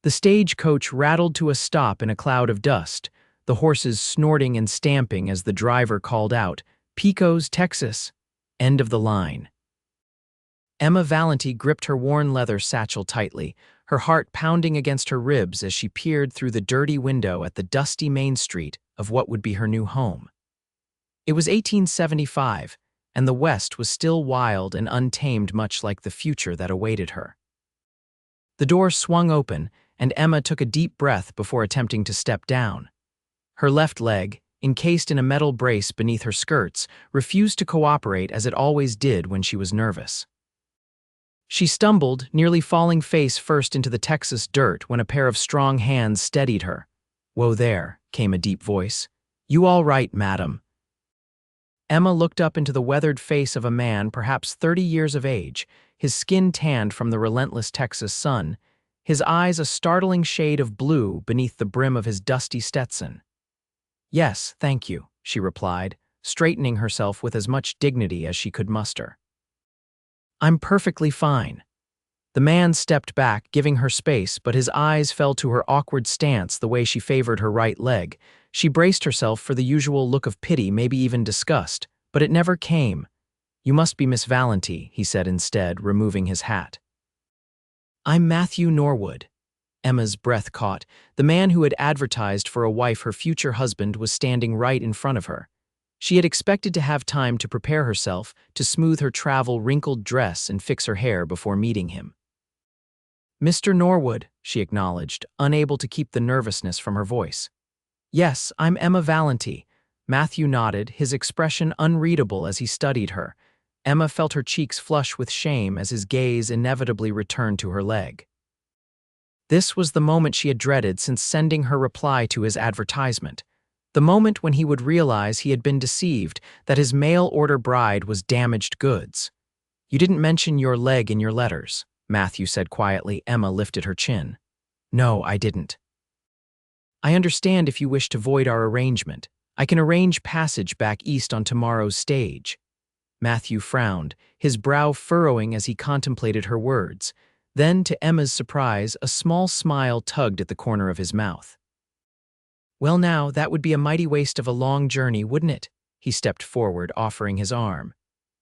The stagecoach rattled to a stop in a cloud of dust, the horses snorting and stamping as the driver called out, "Pecos, Texas." End of the line. Emma Valenti gripped her worn leather satchel tightly, her heart pounding against her ribs as she peered through the dirty window at the dusty main street of what would be her new home. It was 1875, and the West was still wild and untamed, much like the future that awaited her. The door swung open, and Emma took a deep breath before attempting to step down. Her left leg, encased in a metal brace beneath her skirts, refused to cooperate as it always did when she was nervous. She stumbled, nearly falling face first into the Texas dirt when a pair of strong hands steadied her. "Whoa there," came a deep voice. "You all right, madam?" Emma looked up into the weathered face of a man perhaps 30 years of age, his skin tanned from the relentless Texas sun, his eyes a startling shade of blue beneath the brim of his dusty Stetson. "Yes, thank you," she replied, straightening herself with as much dignity as she could muster. "I'm perfectly fine." The man stepped back, giving her space, but his eyes fell to her awkward stance the way she favored her right leg. She braced herself for the usual look of pity, maybe even disgust, but it never came. "You must be Miss Valenti," he said instead, removing his hat. "I'm Matthew Norwood." Emma's breath caught. The man who had advertised for a wife her future husband was standing right in front of her. She had expected to have time to prepare herself, to smooth her travel-wrinkled dress and fix her hair before meeting him. "Mr. Norwood," she acknowledged, unable to keep the nervousness from her voice. "Yes, I'm Emma Valenti." Matthew nodded, his expression unreadable as he studied her. Emma felt her cheeks flush with shame as his gaze inevitably returned to her leg. This was the moment she had dreaded since sending her reply to his advertisement. The moment when he would realize he had been deceived, that his mail-order bride was damaged goods. "You didn't mention your leg in your letters," Matthew said quietly. Emma lifted her chin. "No, I didn't." "I understand if you wish to void our arrangement. I can arrange passage back east on tomorrow's stage." Matthew frowned, his brow furrowing as he contemplated her words. Then, to Emma's surprise, a small smile tugged at the corner of his mouth. "Well now, that would be a mighty waste of a long journey, wouldn't it?" He stepped forward, offering his arm.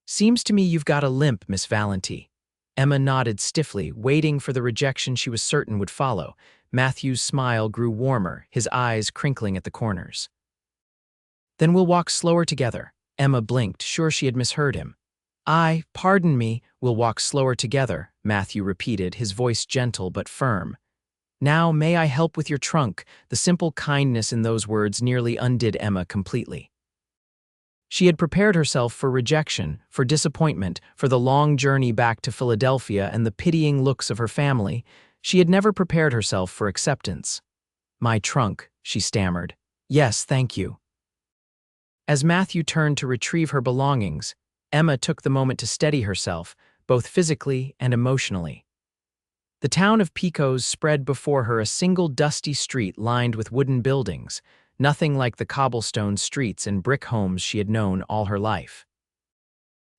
"Seems to me you've got a limp, Miss Valenti." Emma nodded stiffly, waiting for the rejection she was certain would follow. Matthew's smile grew warmer, his eyes crinkling at the corners. "Then we'll walk slower together." Emma blinked, sure she had misheard him. Pardon me, we'll walk slower together," Matthew repeated, his voice gentle but firm. "Now, may I help with your trunk?" The simple kindness in those words nearly undid Emma completely. She had prepared herself for rejection, for disappointment, for the long journey back to Philadelphia and the pitying looks of her family. She had never prepared herself for acceptance. "My trunk," she stammered. "Yes, thank you." As Matthew turned to retrieve her belongings, Emma took the moment to steady herself, both physically and emotionally. The town of Pecos spread before her, a single dusty street lined with wooden buildings, nothing like the cobblestone streets and brick homes she had known all her life.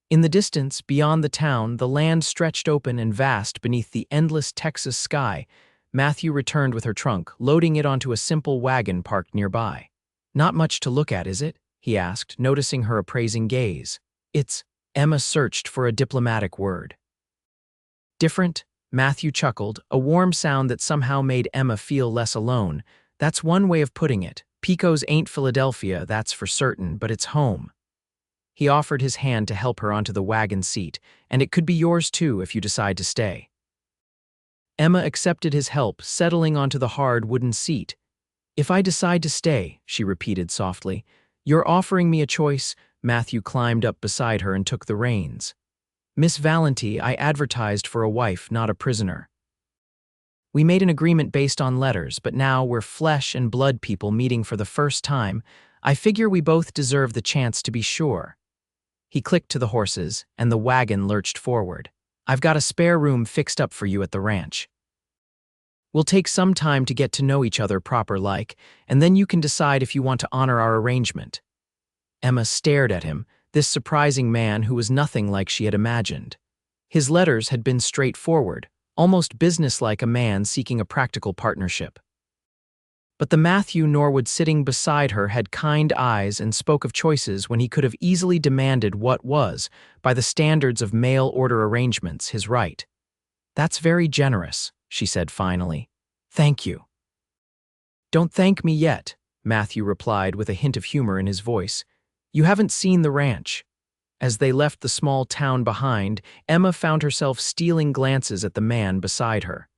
In the distance, beyond the town, the land stretched open and vast beneath the endless Texas sky. Matthew returned with her trunk, loading it onto a simple wagon parked nearby. "Not much to look at, is it?" he asked, noticing her appraising gaze. "It's—" Emma searched for a diplomatic word. "Different?" Matthew chuckled, a warm sound that somehow made Emma feel less alone. "That's one way of putting it. Pecos ain't Philadelphia, that's for certain, but it's home." He offered his hand to help her onto the wagon seat, "And it could be yours too if you decide to stay." Emma accepted his help, settling onto the hard wooden seat. "If I decide to stay," she repeated softly. "You're offering me a choice." Matthew climbed up beside her and took the reins. "Miss Valenti, I advertised for a wife, not a prisoner. We made an agreement based on letters, but now we're flesh and blood people meeting for the first time. I figure we both deserve the chance to be sure." He clicked to the horses, and the wagon lurched forward. "I've got a spare room fixed up for you at the ranch. We'll take some time to get to know each other proper-like, and then you can decide if you want to honor our arrangement." Emma stared at him, this surprising man who was nothing like she had imagined. His letters had been straightforward, almost businesslike, a man seeking a practical partnership. But the Matthew Norwood sitting beside her had kind eyes and spoke of choices when he could have easily demanded what was, by the standards of mail-order arrangements, his right. "That's very generous," she said finally. "Thank you." "Don't thank me yet," Matthew replied with a hint of humor in his voice. "You haven't seen the ranch." As they left the small town behind, Emma found herself stealing glances at the man beside her.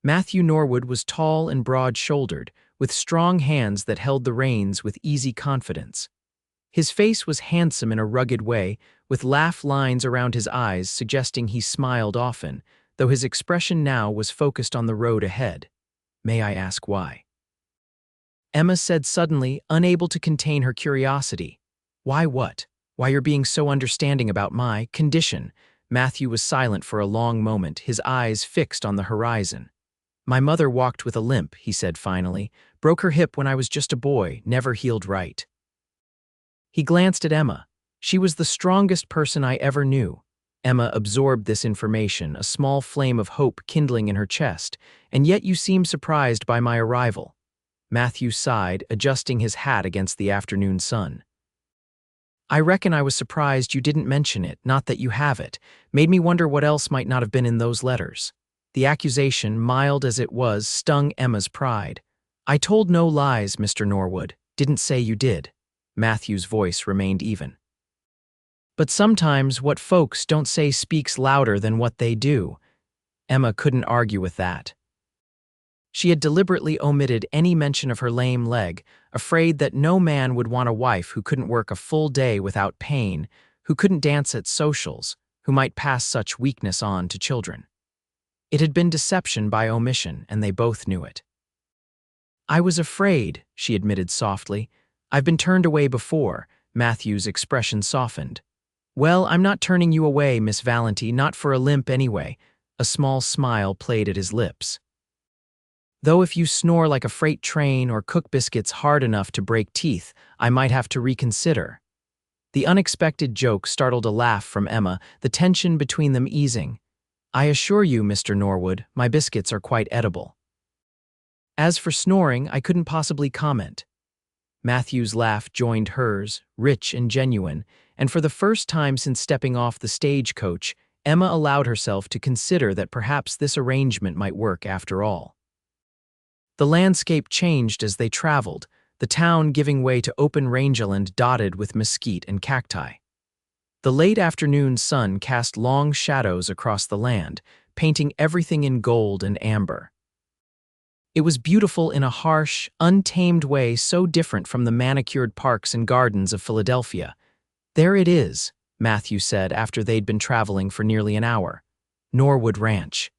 Matthew Norwood was tall and broad-shouldered, with strong hands that held the reins with easy confidence. His face was handsome in a rugged way, with laugh lines around his eyes suggesting he smiled often, though his expression now was focused on the road ahead. "May I ask why?" Emma said suddenly, unable to contain her curiosity. "Why what? Why you're being so understanding about my condition?" Matthew was silent for a long moment, his eyes fixed on the horizon. "My mother walked with a limp," he said finally. "Broke her hip when I was just a boy, never healed right." He glanced at Emma. She was the strongest person I ever knew. Emma absorbed this information, a small flame of hope kindling in her chest. "And yet you seem surprised by my arrival." Matthew sighed, adjusting his hat against the afternoon sun. "I reckon I was surprised you didn't mention it, not that you have it. Made me wonder what else might not have been in those letters." The accusation, mild as it was, stung Emma's pride. "I told no lies, Mr. Norwood. Didn't say you did." Matthew's voice remained even. "But sometimes what folks don't say speaks louder than what they do." Emma couldn't argue with that. She had deliberately omitted any mention of her lame leg, afraid that no man would want a wife who couldn't work a full day without pain, who couldn't dance at socials, who might pass such weakness on to children. It had been deception by omission, and they both knew it. "I was afraid," she admitted softly. "I've been turned away before." Matthew's expression softened. "Well, I'm not turning you away, Miss Valenti, not for a limp anyway." A small smile played at his lips. "Though if you snore like a freight train or cook biscuits hard enough to break teeth, I might have to reconsider." The unexpected joke startled a laugh from Emma, the tension between them easing. "I assure you, Mr. Norwood, my biscuits are quite edible." "As for snoring, I couldn't possibly comment." Matthew's laugh joined hers, rich and genuine, and for the first time since stepping off the stagecoach, Emma allowed herself to consider that perhaps this arrangement might work after all. The landscape changed as they traveled, the town giving way to open rangeland dotted with mesquite and cacti. The late afternoon sun cast long shadows across the land, painting everything in gold and amber. It was beautiful in a harsh, untamed way so different from the manicured parks and gardens of Philadelphia. "There it is," Matthew said after they'd been traveling for nearly an hour. "Norwood Ranch."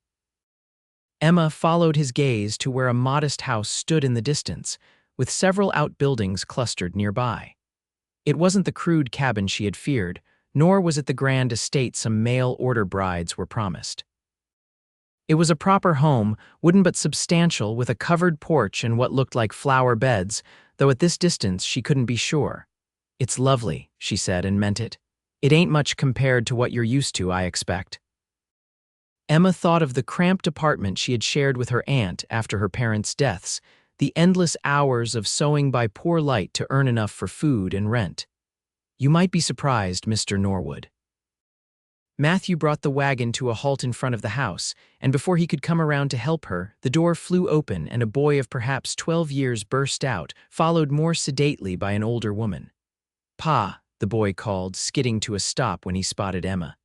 Emma followed his gaze to where a modest house stood in the distance, with several outbuildings clustered nearby. It wasn't the crude cabin she had feared, nor was it the grand estate some mail-order brides were promised. It was a proper home, wooden but substantial, with a covered porch and what looked like flower beds, though at this distance she couldn't be sure. "It's lovely," she said, and meant it. "It ain't much compared to what you're used to, I expect." Emma thought of the cramped apartment she had shared with her aunt after her parents' deaths, the endless hours of sewing by poor light to earn enough for food and rent. "You might be surprised, Mr. Norwood." Matthew brought the wagon to a halt in front of the house, and before he could come around to help her, the door flew open and a boy of perhaps 12 years burst out, followed more sedately by an older woman. "Pa," the boy called, skidding to a stop when he spotted Emma.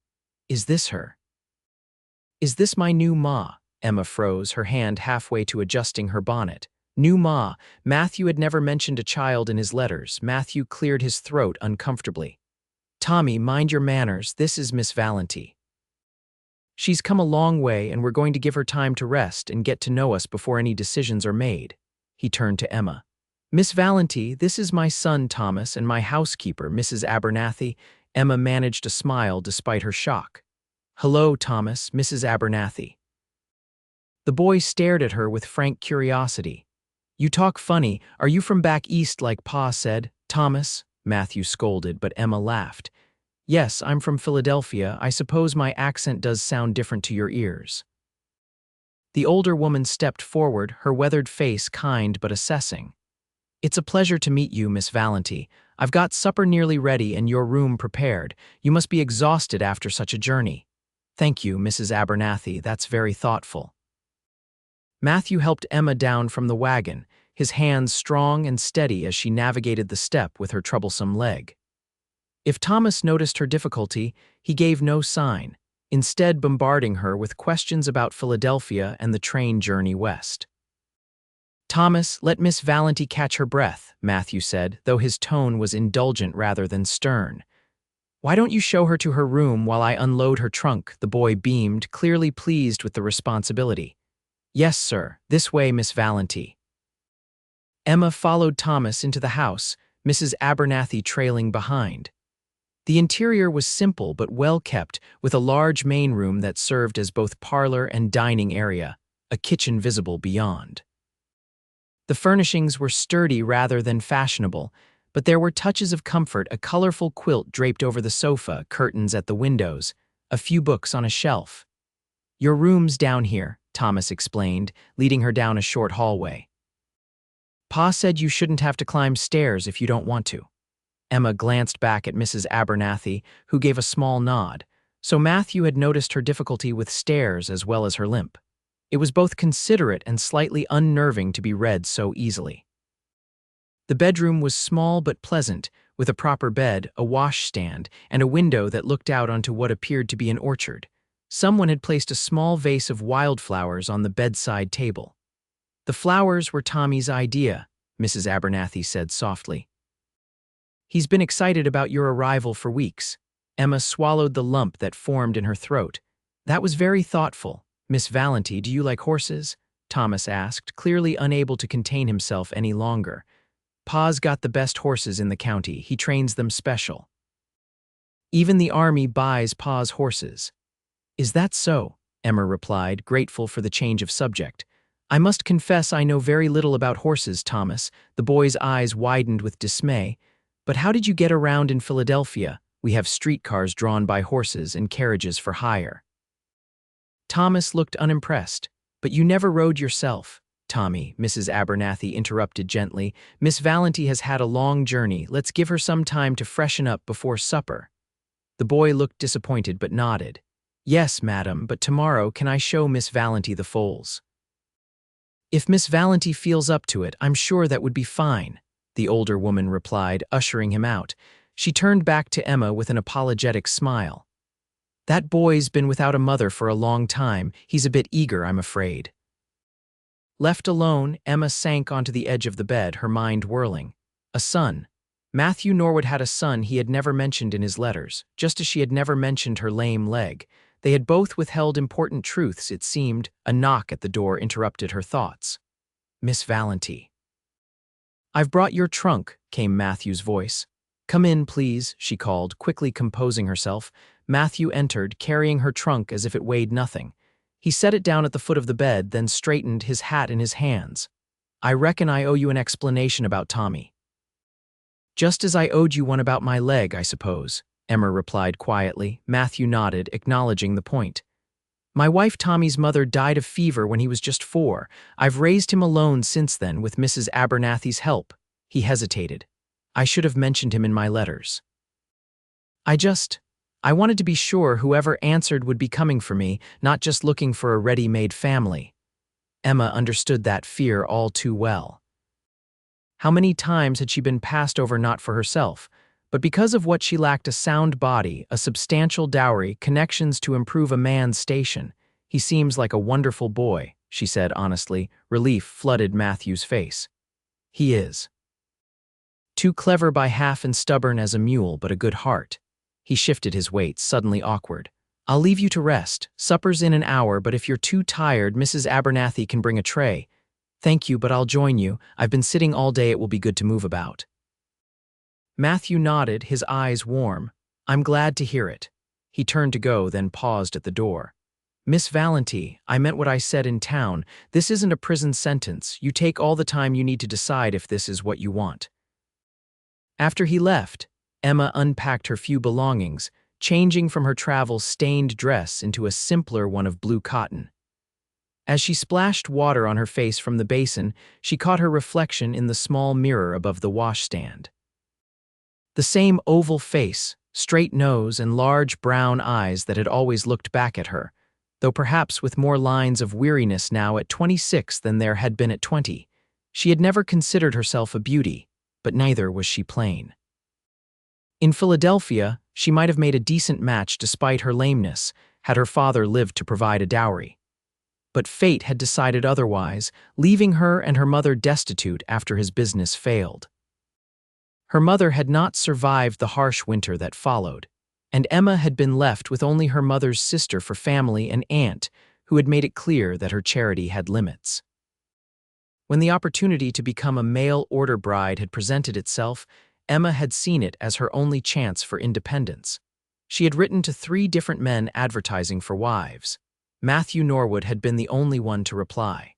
"Is this her?" "Is this my new ma?" Emma froze, her hand halfway to adjusting her bonnet. New ma. Matthew had never mentioned a child in his letters. Matthew cleared his throat uncomfortably. "Tommy, mind your manners, this is Miss Valenti. She's come a long way and we're going to give her time to rest and get to know us before any decisions are made." He turned to Emma. "Miss Valenti, this is my son Thomas and my housekeeper, Mrs. Abernathy." Emma managed a smile despite her shock. "Hello, Thomas, Mrs. Abernathy." The boy stared at her with frank curiosity. "You talk funny. Are you from back east like Pa said, Thomas?" Matthew scolded, but Emma laughed. "Yes, I'm from Philadelphia. I suppose my accent does sound different to your ears." The older woman stepped forward, her weathered face kind but assessing. "It's a pleasure to meet you, Miss Valenti. I've got supper nearly ready and your room prepared. You must be exhausted after such a journey." "Thank you, Mrs. Abernathy, that's very thoughtful." Matthew helped Emma down from the wagon, his hands strong and steady as she navigated the step with her troublesome leg. If Thomas noticed her difficulty, he gave no sign, instead bombarding her with questions about Philadelphia and the train journey west. "Thomas, let Miss Valenti catch her breath," Matthew said, though his tone was indulgent rather than stern. "Why don't you show her to her room while I unload her trunk?" The boy beamed, clearly pleased with the responsibility. "Yes, sir. This way, Miss Valenti." Emma followed Thomas into the house, Mrs. Abernathy trailing behind. The interior was simple but well kept, with a large main room that served as both parlor and dining area, a kitchen visible beyond. The furnishings were sturdy rather than fashionable, but there were touches of comfort: a colorful quilt draped over the sofa, curtains at the windows, a few books on a shelf. "Your room's down here," Thomas explained, leading her down a short hallway. "Pa said you shouldn't have to climb stairs if you don't want to." Emma glanced back at Mrs. Abernathy, who gave a small nod, so Matthew had noticed her difficulty with stairs as well as her limp. It was both considerate and slightly unnerving to be read so easily. The bedroom was small but pleasant, with a proper bed, a washstand, and a window that looked out onto what appeared to be an orchard. Someone had placed a small vase of wildflowers on the bedside table. "The flowers were Tommy's idea," Mrs. Abernathy said softly. "He's been excited about your arrival for weeks." Emma swallowed the lump that formed in her throat. "That was very thoughtful. Miss Valenti, do you like horses?" Thomas asked, clearly unable to contain himself any longer. "Pa's got the best horses in the county. He trains them special. Even the army buys Pa's horses." "Is that so?" Emma replied, grateful for the change of subject. "I must confess I know very little about horses, Thomas." The boy's eyes widened with dismay. "But how did you get around in Philadelphia? We have streetcars drawn by horses and carriages for hire." Thomas looked unimpressed. "But you never rode yourself." "Tommy," Mrs. Abernathy interrupted gently, "Miss Valenti has had a long journey. Let's give her some time to freshen up before supper." The boy looked disappointed but nodded. "Yes, madam, but tomorrow can I show Miss Valenti the foals?" "If Miss Valenti feels up to it, I'm sure that would be fine," the older woman replied, ushering him out. She turned back to Emma with an apologetic smile. "That boy's been without a mother for a long time. He's a bit eager, I'm afraid." Left alone, Emma sank onto the edge of the bed, her mind whirling. A son. Matthew Norwood had a son he had never mentioned in his letters, just as she had never mentioned her lame leg. They had both withheld important truths, it seemed. A knock at the door interrupted her thoughts. Miss Valenti. "I've brought your trunk," came Matthew's voice. "Come in, please," she called, quickly composing herself. Matthew entered, carrying her trunk as if it weighed nothing. He set it down at the foot of the bed, then straightened, his hat in his hands. "I reckon I owe you an explanation about Tommy." "Just as I owed you one about my leg, I suppose," Emma replied quietly. Matthew nodded, acknowledging the point. "My wife Tommy's mother died of fever when he was just 4. I've raised him alone since then with Mrs. Abernathy's help." He hesitated. "I should have mentioned him in my letters. I wanted to be sure whoever answered would be coming for me, not just looking for a ready-made family." Emma understood that fear all too well. How many times had she been passed over not for herself, but because of what she lacked: a sound body, a substantial dowry, connections to improve a man's station. "He seems like a wonderful boy," she said honestly. Relief flooded Matthew's face. "He is. Too clever by half and stubborn as a mule, but a good heart." He shifted his weight, suddenly awkward. "I'll leave you to rest. Supper's in an hour, but if you're too tired, Mrs. Abernathy can bring a tray." "Thank you, but I'll join you. I've been sitting all day. It will be good to move about." Matthew nodded, his eyes warm. "I'm glad to hear it." He turned to go, then paused at the door. "Miss Valenti, I meant what I said in town. This isn't a prison sentence. You take all the time you need to decide if this is what you want." After he left, Emma unpacked her few belongings, changing from her travel-stained dress into a simpler one of blue cotton. As she splashed water on her face from the basin, she caught her reflection in the small mirror above the washstand. The same oval face, straight nose, and large brown eyes that had always looked back at her, though perhaps with more lines of weariness now at 26 than there had been at 20. She had never considered herself a beauty, but neither was she plain. In Philadelphia, she might have made a decent match despite her lameness, had her father lived to provide a dowry. But fate had decided otherwise, leaving her and her mother destitute after his business failed. Her mother had not survived the harsh winter that followed, and Emma had been left with only her mother's sister for family and aunt, who had made it clear that her charity had limits. When the opportunity to become a mail-order bride had presented itself, Emma had seen it as her only chance for independence. She had written to 3 different men advertising for wives. Matthew Norwood had been the only one to reply.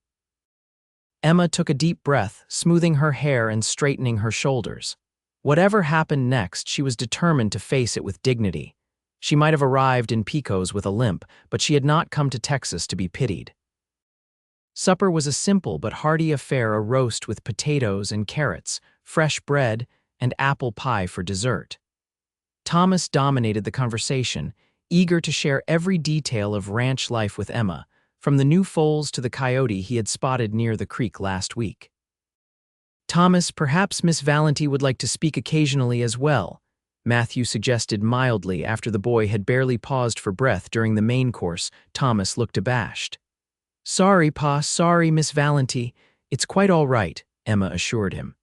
Emma took a deep breath, smoothing her hair and straightening her shoulders. Whatever happened next, she was determined to face it with dignity. She might have arrived in Pecos with a limp, but she had not come to Texas to be pitied. Supper was a simple but hearty affair, a roast with potatoes and carrots, fresh bread, and apple pie for dessert. Thomas dominated the conversation, eager to share every detail of ranch life with Emma, from the new foals to the coyote he had spotted near the creek last week. Thomas, perhaps Miss Valenti would like to speak occasionally as well, Matthew suggested mildly after the boy had barely paused for breath during the main course. Thomas looked abashed. Sorry, Pa, sorry, Miss Valenti. It's quite all right, Emma assured him.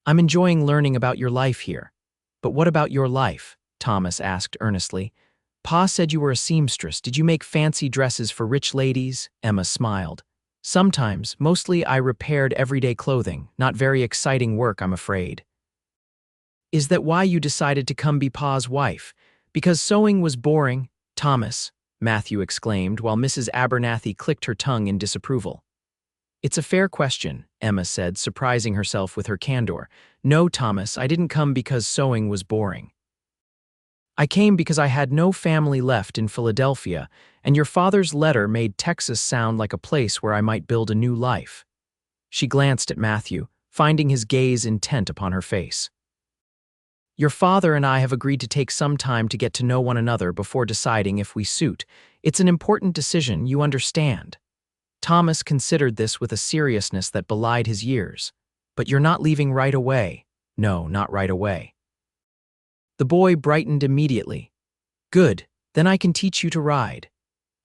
I'm enjoying learning about your life here. But what about your life? Thomas asked earnestly. Pa said you were a seamstress. Did you make fancy dresses for rich ladies? Emma smiled. Sometimes, mostly I repaired everyday clothing, not very exciting work, I'm afraid. Is that why you decided to come be Pa's wife? Because sewing was boring? Thomas, Matthew exclaimed while Mrs. Abernathy clicked her tongue in disapproval. It's a fair question, Emma said, surprising herself with her candor. No, Thomas, I didn't come because sewing was boring. I came because I had no family left in Philadelphia, and your father's letter made Texas sound like a place where I might build a new life. She glanced at Matthew, finding his gaze intent upon her face. Your father and I have agreed to take some time to get to know one another before deciding if we suit. It's an important decision, you understand. Thomas considered this with a seriousness that belied his years. But you're not leaving right away. No, not right away. The boy brightened immediately. Good, then I can teach you to ride.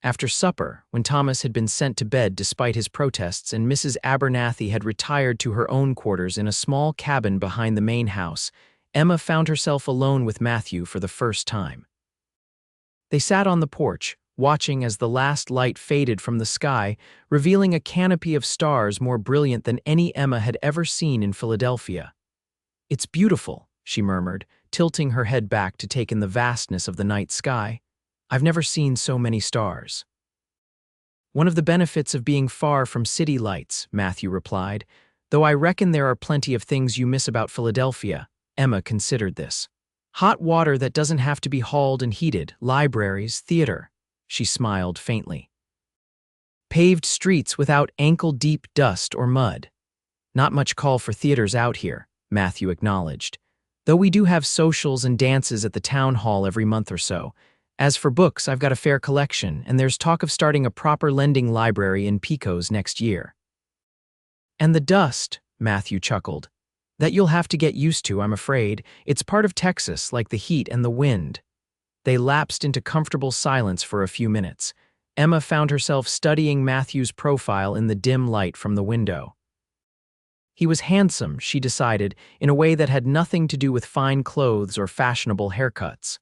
After supper, when Thomas had been sent to bed despite his protests and Mrs. Abernathy had retired to her own quarters in a small cabin behind the main house, Emma found herself alone with Matthew for the first time. They sat on the porch, watching as the last light faded from the sky, revealing a canopy of stars more brilliant than any Emma had ever seen in Philadelphia. It's beautiful, she murmured, tilting her head back to take in the vastness of the night sky. I've never seen so many stars. One of the benefits of being far from city lights, Matthew replied, though I reckon there are plenty of things you miss about Philadelphia. Emma considered this. Hot water that doesn't have to be hauled and heated, libraries, theater. She smiled faintly. Paved streets without ankle-deep dust or mud. Not much call for theaters out here, Matthew acknowledged, though we do have socials and dances at the town hall every month or so. As for books, I've got a fair collection, and there's talk of starting a proper lending library in Pecos next year. And the dust, Matthew chuckled. That you'll have to get used to, I'm afraid. It's part of Texas, like the heat and the wind. They lapsed into comfortable silence for a few minutes. Emma found herself studying Matthew's profile in the dim light from the window. He was handsome, she decided, in a way that had nothing to do with fine clothes or fashionable haircuts.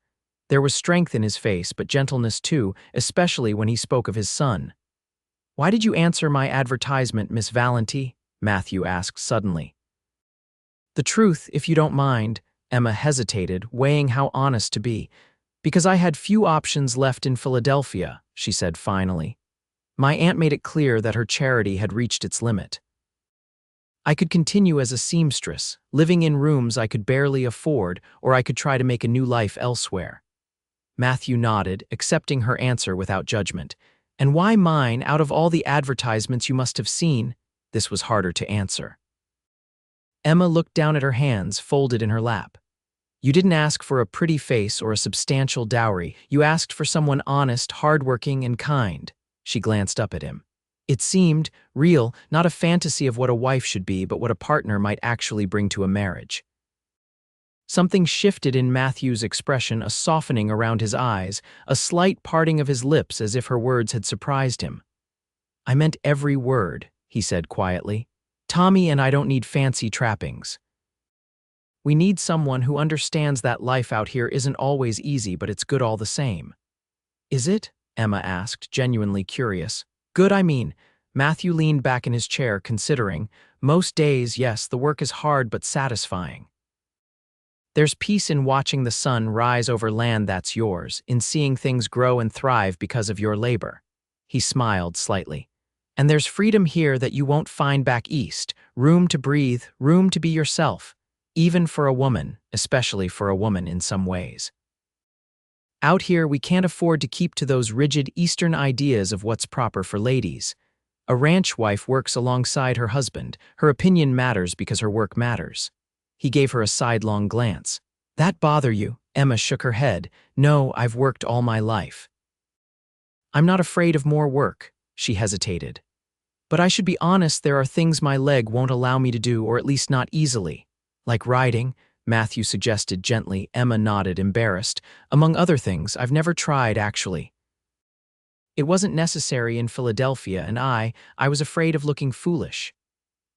There was strength in his face, but gentleness too, especially when he spoke of his son. Why did you answer my advertisement, Miss Valenti? Matthew asked suddenly. The truth, if you don't mind, Emma hesitated, weighing how honest to be. Because I had few options left in Philadelphia, she said finally. My aunt made it clear that her charity had reached its limit. I could continue as a seamstress, living in rooms I could barely afford, or I could try to make a new life elsewhere. Matthew nodded, accepting her answer without judgment. And why mine out of all the advertisements you must have seen? This was harder to answer. Emma looked down at her hands, folded in her lap. You didn't ask for a pretty face or a substantial dowry. You asked for someone honest, hardworking, and kind. She glanced up at him. It seemed real, not a fantasy of what a wife should be, but what a partner might actually bring to a marriage. Something shifted in Matthew's expression, a softening around his eyes, a slight parting of his lips as if her words had surprised him. I meant every word, he said quietly. Tommy and I don't need fancy trappings. We need someone who understands that life out here isn't always easy, but it's good all the same. Is it? Emma asked, genuinely curious. Good, I mean. Matthew leaned back in his chair, considering. Most days, yes, the work is hard but satisfying. There's peace in watching the sun rise over land that's yours, in seeing things grow and thrive because of your labor. He smiled slightly. And there's freedom here that you won't find back east, room to breathe, room to be yourself, even for a woman, especially for a woman in some ways. Out here, we can't afford to keep to those rigid Eastern ideas of what's proper for ladies. A ranch wife works alongside her husband. Her opinion matters because her work matters. He gave her a sidelong glance. That bother you? Emma shook her head. No, I've worked all my life. I'm not afraid of more work, she hesitated. But I should be honest, there are things my leg won't allow me to do, or at least not easily. Like riding, Matthew suggested gently. Emma nodded, embarrassed. Among other things, I've never tried, actually. It wasn't necessary in Philadelphia, and I was afraid of looking foolish.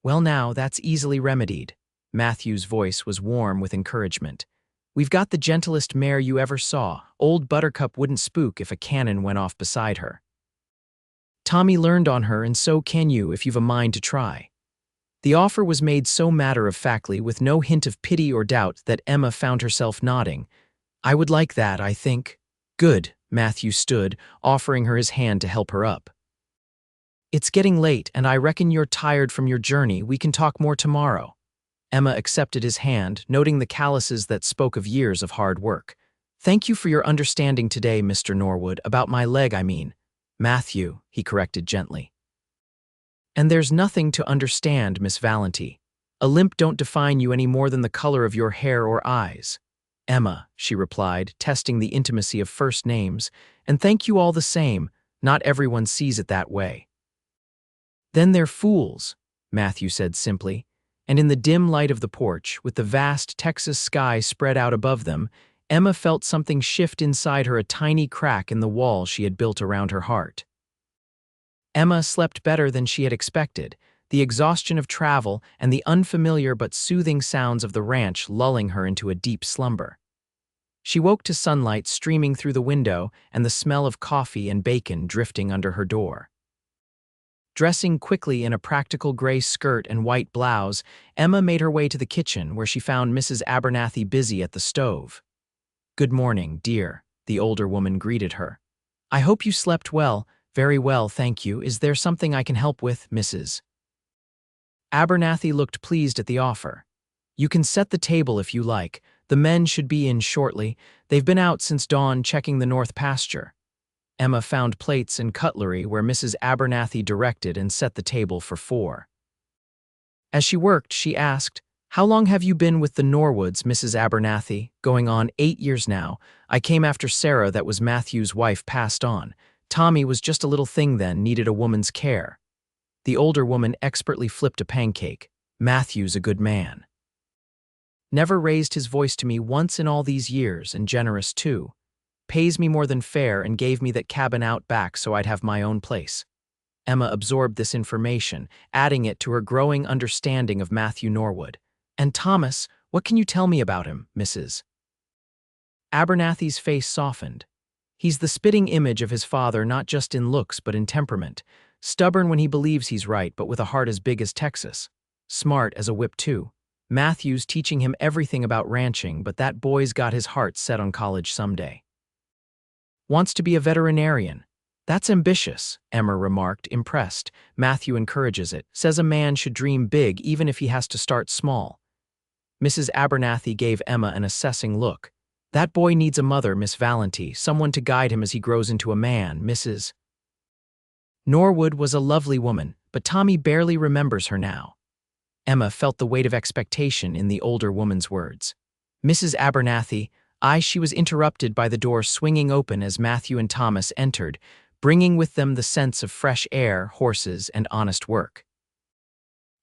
Well now, that's easily remedied. Matthew's voice was warm with encouragement. We've got the gentlest mare you ever saw. Old Buttercup wouldn't spook if a cannon went off beside her. Tommy learned on her, and so can you if you've a mind to try. The offer was made so matter-of-factly, with no hint of pity or doubt, that Emma found herself nodding. I would like that, I think. Good, Matthew stood, offering her his hand to help her up. It's getting late, and I reckon you're tired from your journey. We can talk more tomorrow. Emma accepted his hand, noting the calluses that spoke of years of hard work. Thank you for your understanding today, Mr. Norwood, about my leg, I mean. Matthew, he corrected gently. And there's nothing to understand, Miss Valenti. A limp don't define you any more than the color of your hair or eyes. Emma, she replied, testing the intimacy of first names, and thank you all the same. Not everyone sees it that way. Then they're fools, Matthew said simply, and in the dim light of the porch, with the vast Texas sky spread out above them, Emma felt something shift inside her, a tiny crack in the wall she had built around her heart. Emma slept better than she had expected, the exhaustion of travel and the unfamiliar but soothing sounds of the ranch lulling her into a deep slumber. She woke to sunlight streaming through the window and the smell of coffee and bacon drifting under her door. Dressing quickly in a practical gray skirt and white blouse, Emma made her way to the kitchen, where she found Mrs. Abernathy busy at the stove. Good morning, dear, the older woman greeted her. I hope you slept well. Very well, thank you. Is there something I can help with, Mrs. Abernathy looked pleased at the offer. You can set the table if you like. The men should be in shortly. They've been out since dawn checking the north pasture. Emma found plates and cutlery where Mrs. Abernathy directed and set the table for 4. As she worked, she asked, How long have you been with the Norwoods, Mrs. Abernathy? Going on 8 years now. I came after Sarah, that was Matthew's wife, passed on. Tommy was just a little thing then, needed a woman's care. The older woman expertly flipped a pancake. Matthew's a good man. Never raised his voice to me once in all these years, and generous too. Pays me more than fair and gave me that cabin out back so I'd have my own place. Emma absorbed this information, adding it to her growing understanding of Matthew Norwood. And Thomas, what can you tell me about him, Mrs. Abernathy's face softened. He's the spitting image of his father, not just in looks but in temperament. Stubborn when he believes he's right, but with a heart as big as Texas. Smart as a whip too. Matthew's teaching him everything about ranching, but that boy's got his heart set on college someday. Wants to be a veterinarian. That's ambitious, Emma remarked, impressed. Matthew encourages it, says a man should dream big even if he has to start small. Mrs. Abernathy gave Emma an assessing look. That boy needs a mother, Miss Valenti, someone to guide him as he grows into a man, Mrs. Norwood was a lovely woman, but Tommy barely remembers her now. Emma felt the weight of expectation in the older woman's words. Mrs. Abernathy, she was interrupted by the door swinging open as Matthew and Thomas entered, bringing with them the sense of fresh air, horses, and honest work.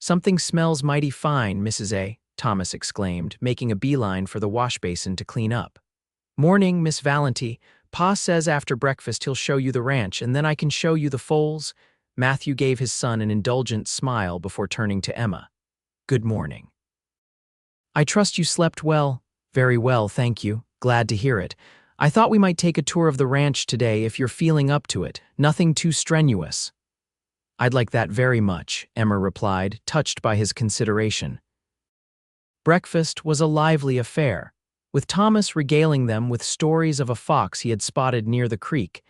"Something smells mighty fine, Mrs. A," Thomas exclaimed, making a beeline for the wash basin to clean up. "Morning, Miss Valenti. Pa says after breakfast he'll show you the ranch, and then I can show you the foals." Matthew gave his son an indulgent smile before turning to Emma. "Good morning. I trust you slept well." "Very well, thank you. Glad to hear it. I thought we might take a tour of the ranch today if you're feeling up to it. Nothing too strenuous." "I'd like that very much," Emma replied, touched by his consideration. Breakfast was a lively affair, with Thomas regaling them with stories of a fox he had spotted near the creek,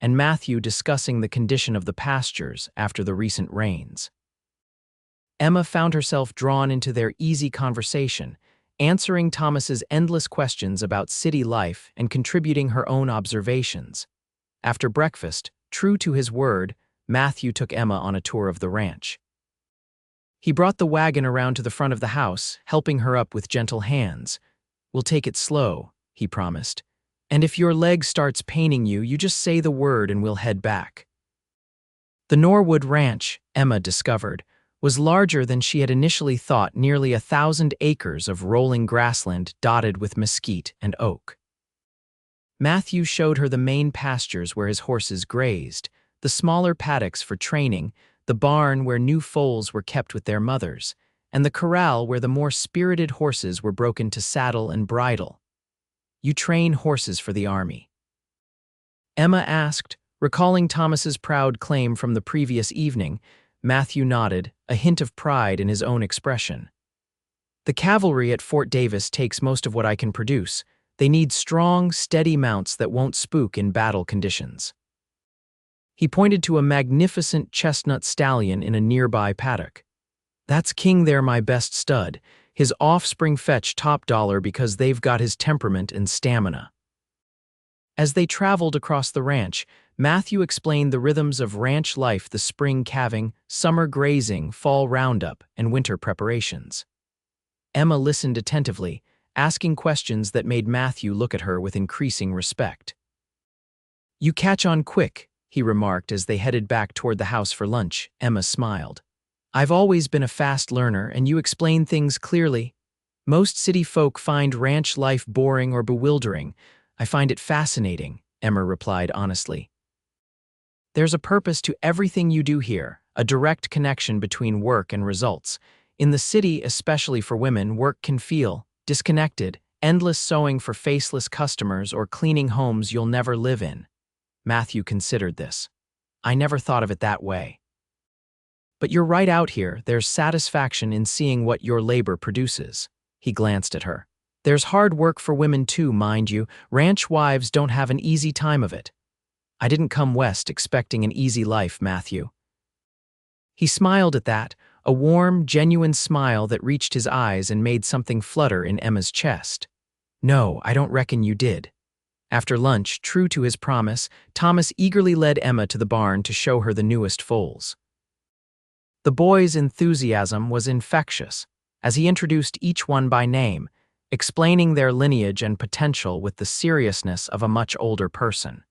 and Matthew discussing the condition of the pastures after the recent rains. Emma found herself drawn into their easy conversation, answering Thomas's endless questions about city life and contributing her own observations. After breakfast, true to his word, Matthew took Emma on a tour of the ranch. He brought the wagon around to the front of the house, helping her up with gentle hands. "We'll take it slow," he promised. "And if your leg starts paining you, you just say the word and we'll head back." The Norwood Ranch, Emma discovered, was larger than she had initially thought, nearly 1,000 acres of rolling grassland dotted with mesquite and oak. Matthew showed her the main pastures where his horses grazed, the smaller paddocks for training, the barn where new foals were kept with their mothers, and the corral where the more spirited horses were broken to saddle and bridle. "You train horses for the army?" Emma asked, recalling Thomas's proud claim from the previous evening. Matthew nodded, a hint of pride in his own expression. "The cavalry at Fort Davis takes most of what I can produce. They need strong, steady mounts that won't spook in battle conditions." He pointed to a magnificent chestnut stallion in a nearby paddock. "That's King there, my best stud. His offspring fetch top dollar because they've got his temperament and stamina." As they traveled across the ranch, Matthew explained the rhythms of ranch life: the spring calving, summer grazing, fall roundup, and winter preparations. Emma listened attentively, asking questions that made Matthew look at her with increasing respect. "You catch on quick," he remarked as they headed back toward the house for lunch. Emma smiled. "I've always been a fast learner, and you explain things clearly. Most city folk find ranch life boring or bewildering. I find it fascinating," Emma replied honestly. "There's a purpose to everything you do here, a direct connection between work and results. In the city, especially for women, work can feel disconnected, endless sewing for faceless customers or cleaning homes you'll never live in." Matthew considered this. "I never thought of it that way. But you're right out here. There's satisfaction in seeing what your labor produces." He glanced at her. "There's hard work for women too, mind you. Ranch wives don't have an easy time of it." "I didn't come west expecting an easy life, Matthew." He smiled at that, a warm, genuine smile that reached his eyes and made something flutter in Emma's chest. "No, I don't reckon you did." After lunch, true to his promise, Thomas eagerly led Emma to the barn to show her the newest foals. The boy's enthusiasm was infectious, as he introduced each one by name, explaining their lineage and potential with the seriousness of a much older person.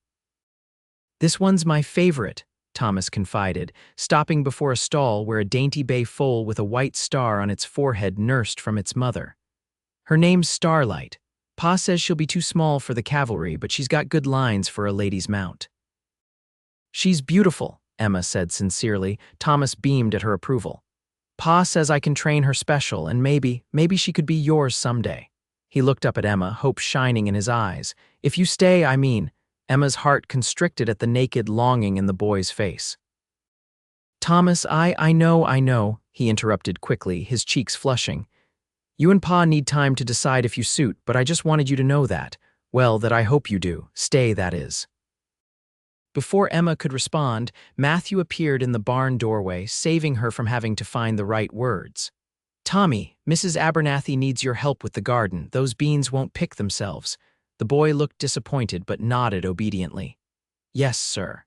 "This one's my favorite," Thomas confided, stopping before a stall where a dainty bay foal with a white star on its forehead nursed from its mother. "Her name's Starlight. Pa says she'll be too small for the cavalry, but she's got good lines for a lady's mount." "She's beautiful," Emma said sincerely. Thomas beamed at her approval. "Pa says I can train her special, and maybe she could be yours someday." He looked up at Emma, hope shining in his eyes. "If you stay, I mean." Emma's heart constricted at the naked longing in the boy's face. "Thomas, I know," he interrupted quickly, his cheeks flushing. "You and Pa need time to decide if you suit, but I just wanted you to know that. Well, that I hope you do. Stay, that is." Before Emma could respond, Matthew appeared in the barn doorway, saving her from having to find the right words. "Tommy, Mrs. Abernathy needs your help with the garden. Those beans won't pick themselves." The boy looked disappointed but nodded obediently. "Yes, sir."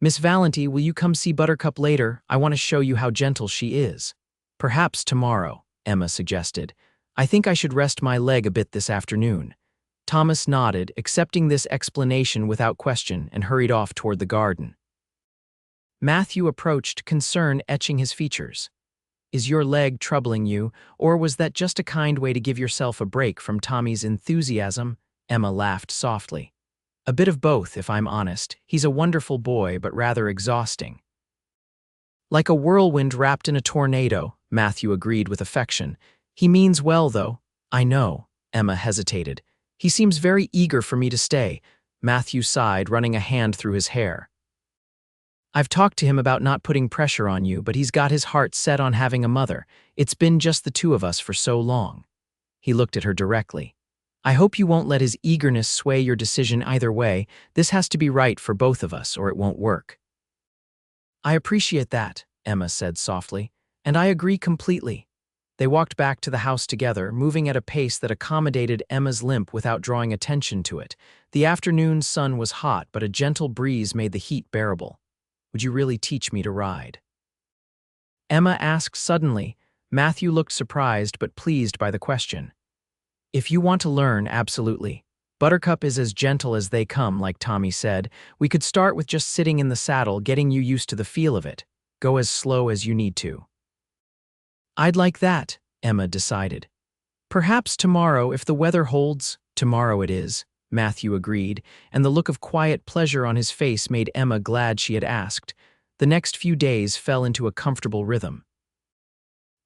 Miss Valenti, will you come see Buttercup later? I want to show you how gentle she is. Perhaps tomorrow, Emma suggested. I think I should rest my leg a bit this afternoon. Thomas nodded, accepting this explanation without question, and hurried off toward the garden. Matthew approached, concern etching his features. Is your leg troubling you, or was that just a kind way to give yourself a break from Tommy's enthusiasm? Emma laughed softly. A bit of both, if I'm honest. He's a wonderful boy, but rather exhausting. Like a whirlwind wrapped in a tornado, Matthew agreed with affection. He means well, though. I know, Emma hesitated. He seems very eager for me to stay. Matthew sighed, running a hand through his hair. I've talked to him about not putting pressure on you, but he's got his heart set on having a mother. It's been just the two of us for so long. He looked at her directly. I hope you won't let his eagerness sway your decision either way. This has to be right for both of us, or it won't work. I appreciate that, Emma said softly, and I agree completely. They walked back to the house together, moving at a pace that accommodated Emma's limp without drawing attention to it. The afternoon sun was hot, but a gentle breeze made the heat bearable. Would you really teach me to ride? Emma asked suddenly. Matthew looked surprised but pleased by the question. If you want to learn, absolutely. Buttercup is as gentle as they come, like Tommy said. We could start with just sitting in the saddle, getting you used to the feel of it. Go as slow as you need to. I'd like that, Emma decided. Perhaps tomorrow, if the weather holds. Tomorrow it is, Matthew agreed, and the look of quiet pleasure on his face made Emma glad she had asked. The next few days fell into a comfortable rhythm.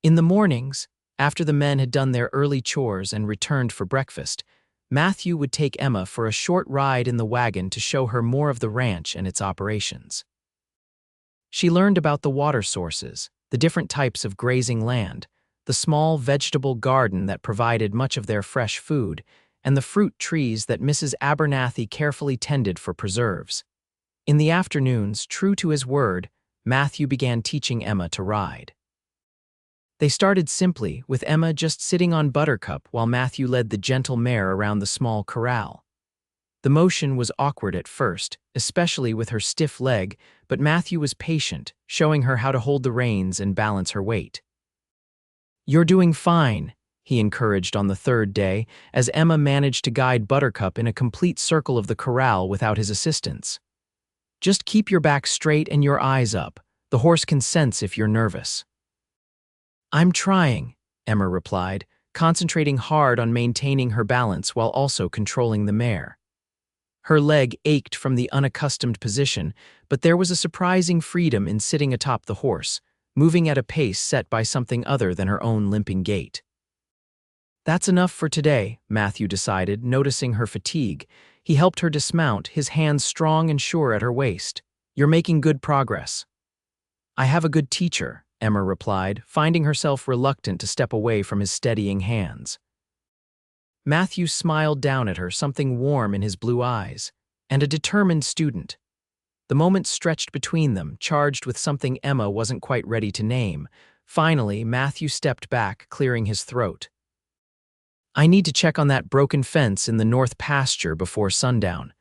In the mornings, after the men had done their early chores and returned for breakfast, Matthew would take Emma for a short ride in the wagon to show her more of the ranch and its operations. She learned about the water sources, the different types of grazing land, the small vegetable garden that provided much of their fresh food, and the fruit trees that Mrs. Abernathy carefully tended for preserves. In the afternoons, true to his word, Matthew began teaching Emma to ride. They started simply, with Emma just sitting on Buttercup while Matthew led the gentle mare around the small corral. The motion was awkward at first, especially with her stiff leg, but Matthew was patient, showing her how to hold the reins and balance her weight. You're doing fine, he encouraged on the third day, as Emma managed to guide Buttercup in a complete circle of the corral without his assistance. Just keep your back straight and your eyes up. The horse can sense if you're nervous. I'm trying, Emma replied, concentrating hard on maintaining her balance while also controlling the mare. Her leg ached from the unaccustomed position, but there was a surprising freedom in sitting atop the horse, moving at a pace set by something other than her own limping gait. That's enough for today, Matthew decided, noticing her fatigue. He helped her dismount, his hands strong and sure at her waist. You're making good progress. I have a good teacher, Emma replied, finding herself reluctant to step away from his steadying hands. Matthew smiled down at her, something warm in his blue eyes, and a determined student. The moment stretched between them, charged with something Emma wasn't quite ready to name. Finally, Matthew stepped back, clearing his throat. I need to check on that broken fence in the north pasture before sundown.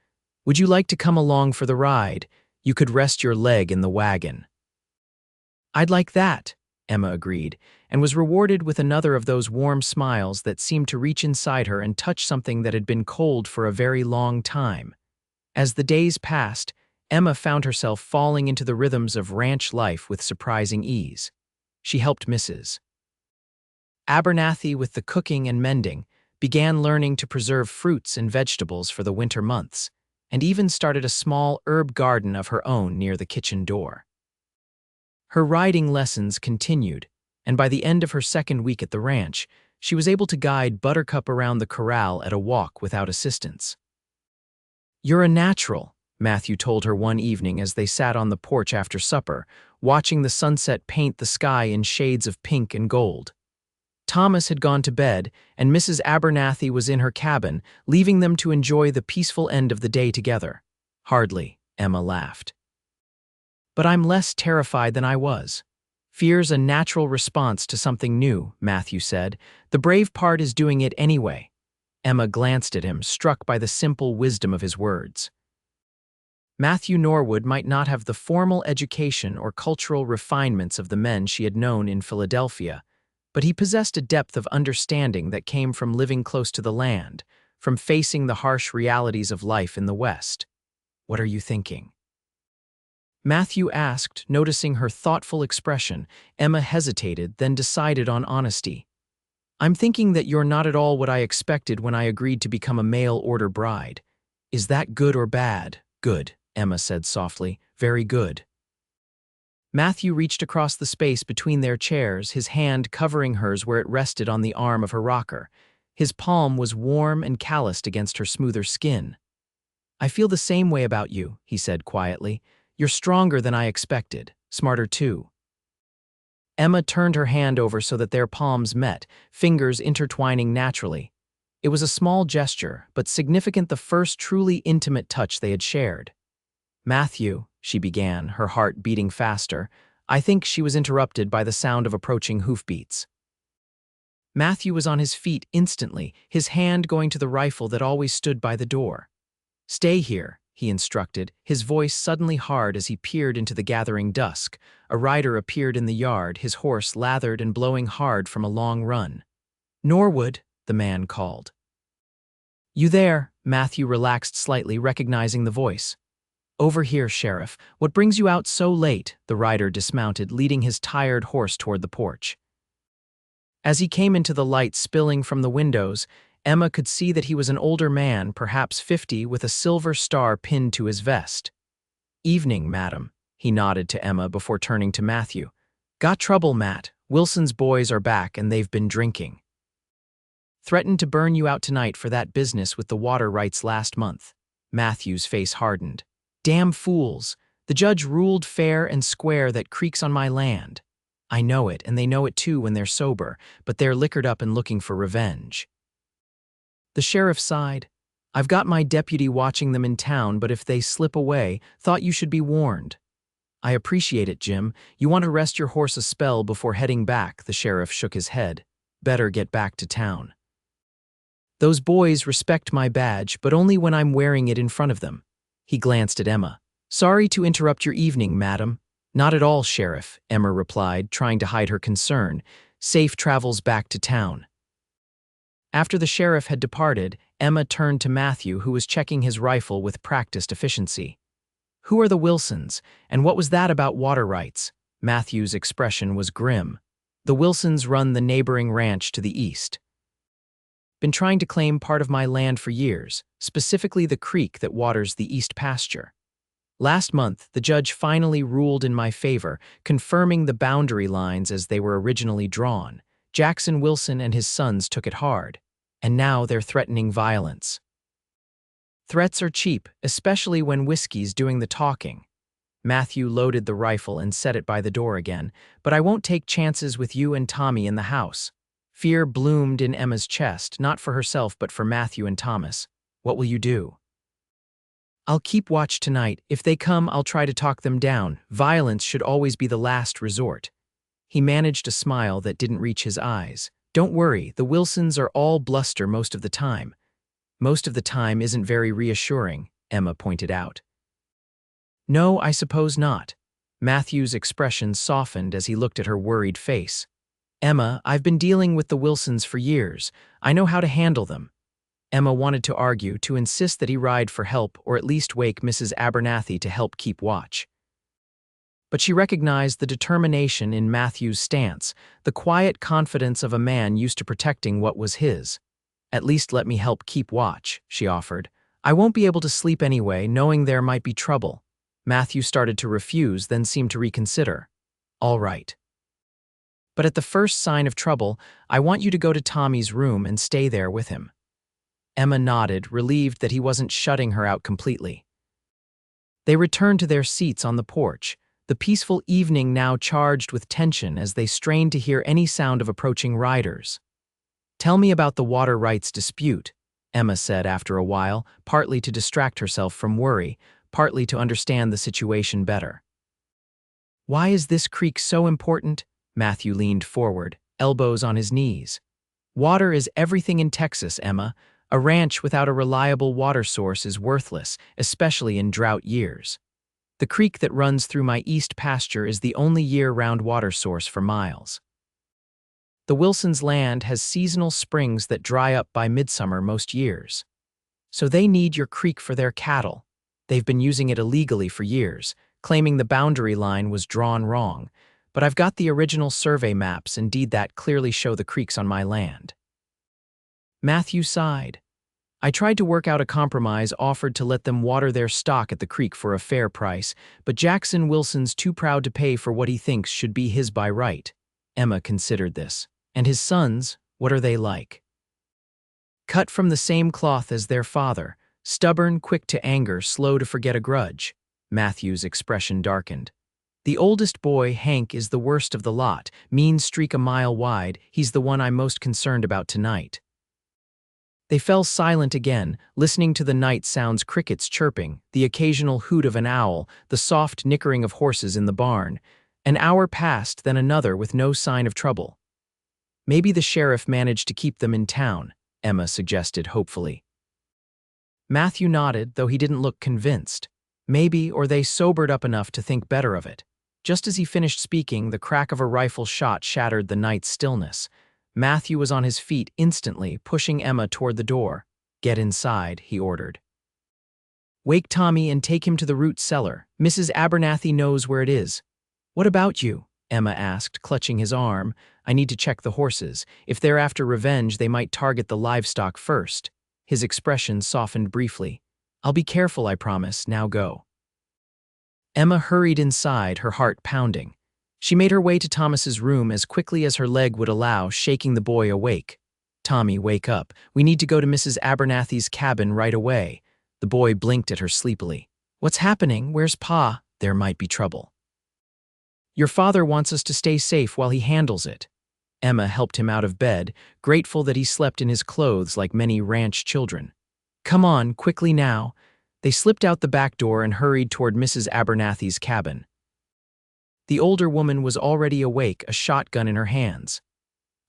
Would you like to come along for the ride? You could rest your leg in the wagon. I'd like that, Emma agreed, and was rewarded with another of those warm smiles that seemed to reach inside her and touch something that had been cold for a very long time. As the days passed, Emma found herself falling into the rhythms of ranch life with surprising ease. She helped Mrs. Abernathy with the cooking and mending, began learning to preserve fruits and vegetables for the winter months, and even started a small herb garden of her own near the kitchen door. Her riding lessons continued, and by the end of her second week at the ranch, she was able to guide Buttercup around the corral at a walk without assistance. You're a natural, Matthew told her one evening as they sat on the porch after supper, watching the sunset paint the sky in shades of pink and gold. Thomas had gone to bed, and Mrs. Abernathy was in her cabin, leaving them to enjoy the peaceful end of the day together. Hardly, Emma laughed. But I'm less terrified than I was. Fear's a natural response to something new, Matthew said. The brave part is doing it anyway. Emma glanced at him, struck by the simple wisdom of his words. Matthew Norwood might not have the formal education or cultural refinements of the men she had known in Philadelphia, but he possessed a depth of understanding that came from living close to the land, from facing the harsh realities of life in the West. "What are you thinking?" Matthew asked, noticing her thoughtful expression. Emma hesitated, then decided on honesty. "I'm thinking that you're not at all what I expected when I agreed to become a mail-order bride. Is that good or bad?" "Good," Emma said softly. "Very good." Matthew reached across the space between their chairs, his hand covering hers where it rested on the arm of her rocker. His palm was warm and calloused against her smoother skin. "I feel the same way about you," he said quietly. "You're stronger than I expected, smarter too." Emma turned her hand over so that their palms met, fingers intertwining naturally. It was a small gesture, but significant, the first truly intimate touch they had shared. "Matthew," she began, her heart beating faster. I think she was interrupted by the sound of approaching hoofbeats. Matthew was on his feet instantly, his hand going to the rifle that always stood by the door. "Stay here," he instructed, his voice suddenly hard as he peered into the gathering dusk. A rider appeared in the yard, his horse lathered and blowing hard from a long run. "Norwood," the man called. "You there?" Matthew relaxed slightly, recognizing the voice. "Over here, Sheriff. What brings you out so late?" The rider dismounted, leading his tired horse toward the porch. As he came into the light spilling from the windows, Emma could see that he was an older man, perhaps 50, with a silver star pinned to his vest. "Evening, madam," he nodded to Emma before turning to Matthew. "Got trouble, Matt. Wilson's boys are back and they've been drinking. Threatened to burn you out tonight for that business with the water rights last month." Matthew's face hardened. "Damn fools. The judge ruled fair and square that creek's on my land. I know it, and they know it too when they're sober, but they're liquored up and looking for revenge." The sheriff sighed. "I've got my deputy watching them in town, but if they slip away, thought you should be warned." "I appreciate it, Jim. You want to rest your horse a spell before heading back," the sheriff shook his head. "Better get back to town. Those boys respect my badge, but only when I'm wearing it in front of them." He glanced at Emma. "Sorry to interrupt your evening, madam." "Not at all, Sheriff," Emma replied, trying to hide her concern. "Safe travels back to town." After the sheriff had departed, Emma turned to Matthew, who was checking his rifle with practiced efficiency. "Who are the Wilsons, and what was that about water rights?" Matthew's expression was grim. "The Wilsons run the neighboring ranch to the east. Been trying to claim part of my land for years, specifically the creek that waters the east pasture. Last month, the judge finally ruled in my favor, confirming the boundary lines as they were originally drawn. Jackson Wilson and his sons took it hard, and now they're threatening violence. Threats are cheap, especially when whiskey's doing the talking." Matthew loaded the rifle and set it by the door again. "But I won't take chances with you and Tommy in the house." Fear bloomed in Emma's chest, not for herself but for Matthew and Thomas. "What will you do?" "I'll keep watch tonight. If they come, I'll try to talk them down. Violence should always be the last resort." He managed a smile that didn't reach his eyes. "Don't worry, the Wilsons are all bluster most of the time." "Most of the time isn't very reassuring," Emma pointed out. "No, I suppose not." Matthew's expression softened as he looked at her worried face. "Emma, I've been dealing with the Wilsons for years. I know how to handle them." Emma wanted to argue, to insist that he ride for help or at least wake Mrs. Abernathy to help keep watch. But she recognized the determination in Matthew's stance, the quiet confidence of a man used to protecting what was his. "At least let me help keep watch," she offered. "I won't be able to sleep anyway, knowing there might be trouble." Matthew started to refuse, then seemed to reconsider. "All right. But at the first sign of trouble, I want you to go to Tommy's room and stay there with him." Emma nodded, relieved that he wasn't shutting her out completely. They returned to their seats on the porch, the peaceful evening now charged with tension as they strained to hear any sound of approaching riders. "Tell me about the water rights dispute," Emma said after a while, partly to distract herself from worry, partly to understand the situation better. "Why is this creek so important?" Matthew leaned forward, elbows on his knees. "Water is everything in Texas, Emma. A ranch without a reliable water source is worthless, especially in drought years. The creek that runs through my east pasture is the only year-round water source for miles. The Wilsons' land has seasonal springs that dry up by midsummer most years. So they need your creek for their cattle. They've been using it illegally for years, claiming the boundary line was drawn wrong, but I've got the original survey maps and deed that clearly show the creeks on my land. Matthew sighed. I tried to work out a compromise, offered to let them water their stock at the creek for a fair price, but Jackson Wilson's too proud to pay for what he thinks should be his by right. Emma considered this. And his sons, what are they like? Cut from the same cloth as their father, stubborn, quick to anger, slow to forget a grudge. Matthew's expression darkened. The oldest boy, Hank, is the worst of the lot, mean streak a mile wide. He's the one I'm most concerned about tonight. They fell silent again, listening to the night sounds, crickets chirping, the occasional hoot of an owl, the soft nickering of horses in the barn. An hour passed, then another, with no sign of trouble. Maybe the sheriff managed to keep them in town, Emma suggested hopefully. Matthew nodded, though he didn't look convinced. Maybe, or they sobered up enough to think better of it. Just as he finished speaking, the crack of a rifle shot shattered the night's stillness. Matthew was on his feet instantly, pushing Emma toward the door. Get inside, he ordered. Wake Tommy and take him to the root cellar. Mrs. Abernathy knows where it is. What about you? Emma asked, clutching his arm. I need to check the horses. If they're after revenge, they might target the livestock first. His expression softened briefly. I'll be careful, I promise. Now go. Emma hurried inside, her heart pounding. She made her way to Thomas's room as quickly as her leg would allow, shaking the boy awake. Tommy, wake up. We need to go to Mrs. Abernathy's cabin right away. The boy blinked at her sleepily. What's happening? Where's Pa? There might be trouble. Your father wants us to stay safe while he handles it. Emma helped him out of bed, grateful that he slept in his clothes like many ranch children. Come on, quickly now. They slipped out the back door and hurried toward Mrs. Abernathy's cabin. The older woman was already awake, a shotgun in her hands.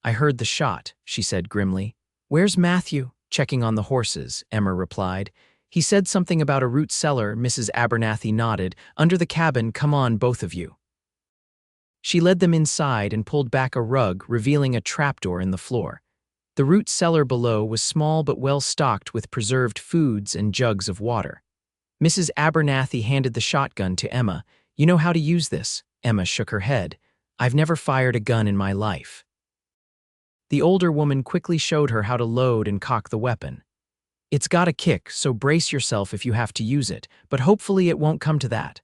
I heard the shot, she said grimly. Where's Matthew? Checking on the horses, Emma replied. He said something about a root cellar. Mrs. Abernathy nodded. Under the cabin, come on, both of you. She led them inside and pulled back a rug, revealing a trapdoor in the floor. The root cellar below was small but well stocked with preserved foods and jugs of water. Mrs. Abernathy handed the shotgun to Emma. You know how to use this? Emma shook her head. I've never fired a gun in my life. The older woman quickly showed her how to load and cock the weapon. It's got a kick, so brace yourself if you have to use it, but hopefully it won't come to that.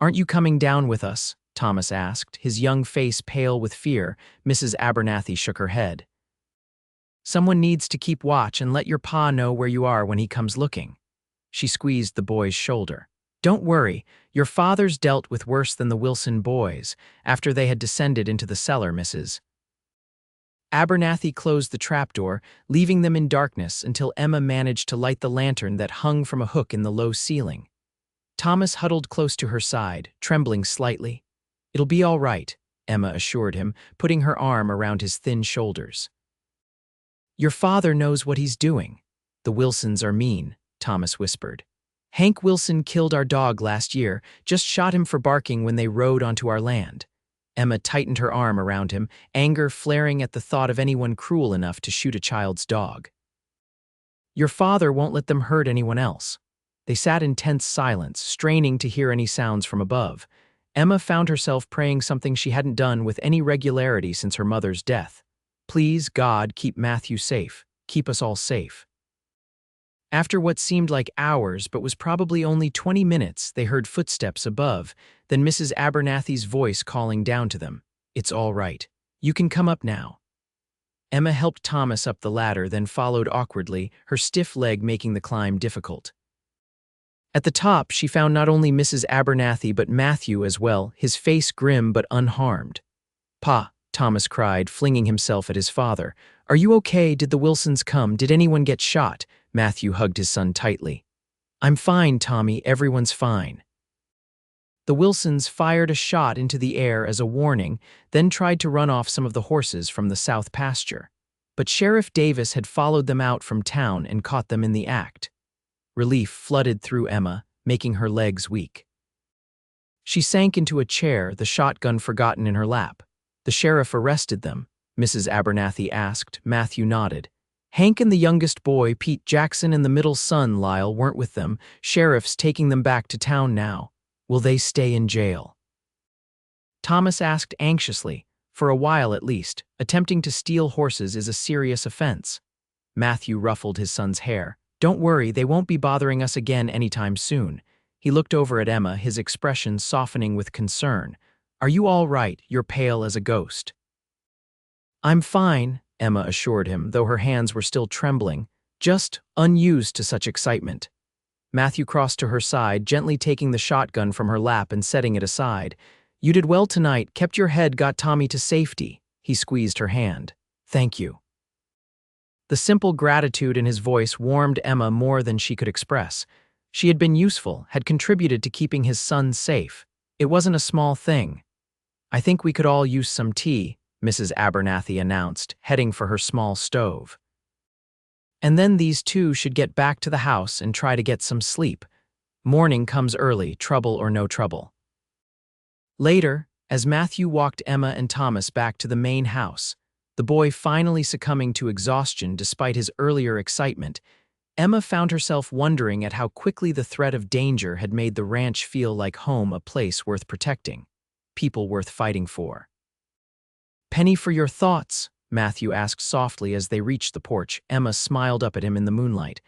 Aren't you coming down with us? Thomas asked, his young face pale with fear. Mrs. Abernathy shook her head. Someone needs to keep watch and let your pa know where you are when he comes looking. She squeezed the boy's shoulder. Don't worry, your father's dealt with worse than the Wilson boys after they had descended into the cellar, Mrs. Abernathy closed the trapdoor, leaving them in darkness until Emma managed to light the lantern that hung from a hook in the low ceiling. Thomas huddled close to her side, trembling slightly. It'll be all right, Emma assured him, putting her arm around his thin shoulders. Your father knows what he's doing. The Wilsons are mean, Thomas whispered. Hank Wilson killed our dog last year, just shot him for barking when they rode onto our land. Emma tightened her arm around him, anger flaring at the thought of anyone cruel enough to shoot a child's dog. Your father won't let them hurt anyone else. They sat in tense silence, straining to hear any sounds from above. Emma found herself praying something she hadn't done with any regularity since her mother's death. Please, God, keep Matthew safe. Keep us all safe. After what seemed like hours but was probably only 20 minutes, they heard footsteps above, then Mrs. Abernathy's voice calling down to them. It's all right. You can come up now. Emma helped Thomas up the ladder, then followed awkwardly, her stiff leg making the climb difficult. At the top, she found not only Mrs. Abernathy but Matthew as well, his face grim but unharmed. Pa, Thomas cried, flinging himself at his father. Are you okay? Did the Wilsons come? Did anyone get shot? Matthew hugged his son tightly. I'm fine, Tommy. Everyone's fine. The Wilsons fired a shot into the air as a warning, then tried to run off some of the horses from the south pasture. but Sheriff Davis had followed them out from town and caught them in the act. Relief flooded through Emma, making her legs weak. She sank into a chair, the shotgun forgotten in her lap. "The sheriff arrested them?" Mrs. Abernathy asked. Matthew nodded. "Hank and the youngest boy, Pete Jackson, and the middle son, Lyle, weren't with them. Sheriff's taking them back to town now. Will they stay in jail?" Thomas asked anxiously. "For a while at least. Attempting to steal horses is a serious offense." Matthew ruffled his son's hair. "Don't worry, they won't be bothering us again anytime soon." He looked over at Emma, his expression softening with concern. "Are you all right? You're pale as a ghost." "I'm fine," Emma assured him, though her hands were still trembling, "just unused to such excitement." Matthew crossed to her side, gently taking the shotgun from her lap and setting it aside. "You did well tonight, kept your head, got Tommy to safety." He squeezed her hand. "Thank you." The simple gratitude in his voice warmed Emma more than she could express. She had been useful, had contributed to keeping his son safe. It wasn't a small thing. "I think we could all use some tea," Mrs. Abernathy announced, heading for her small stove. "And then these two should get back to the house and try to get some sleep. Morning comes early, trouble or no trouble." Later, as Matthew walked Emma and Thomas back to the main house, the boy finally succumbing to exhaustion despite his earlier excitement, Emma found herself wondering at how quickly the threat of danger had made the ranch feel like home, a place worth protecting, people worth fighting for. "Penny for your thoughts?" Matthew asked softly as they reached the porch. Emma smiled up at him in the moonlight.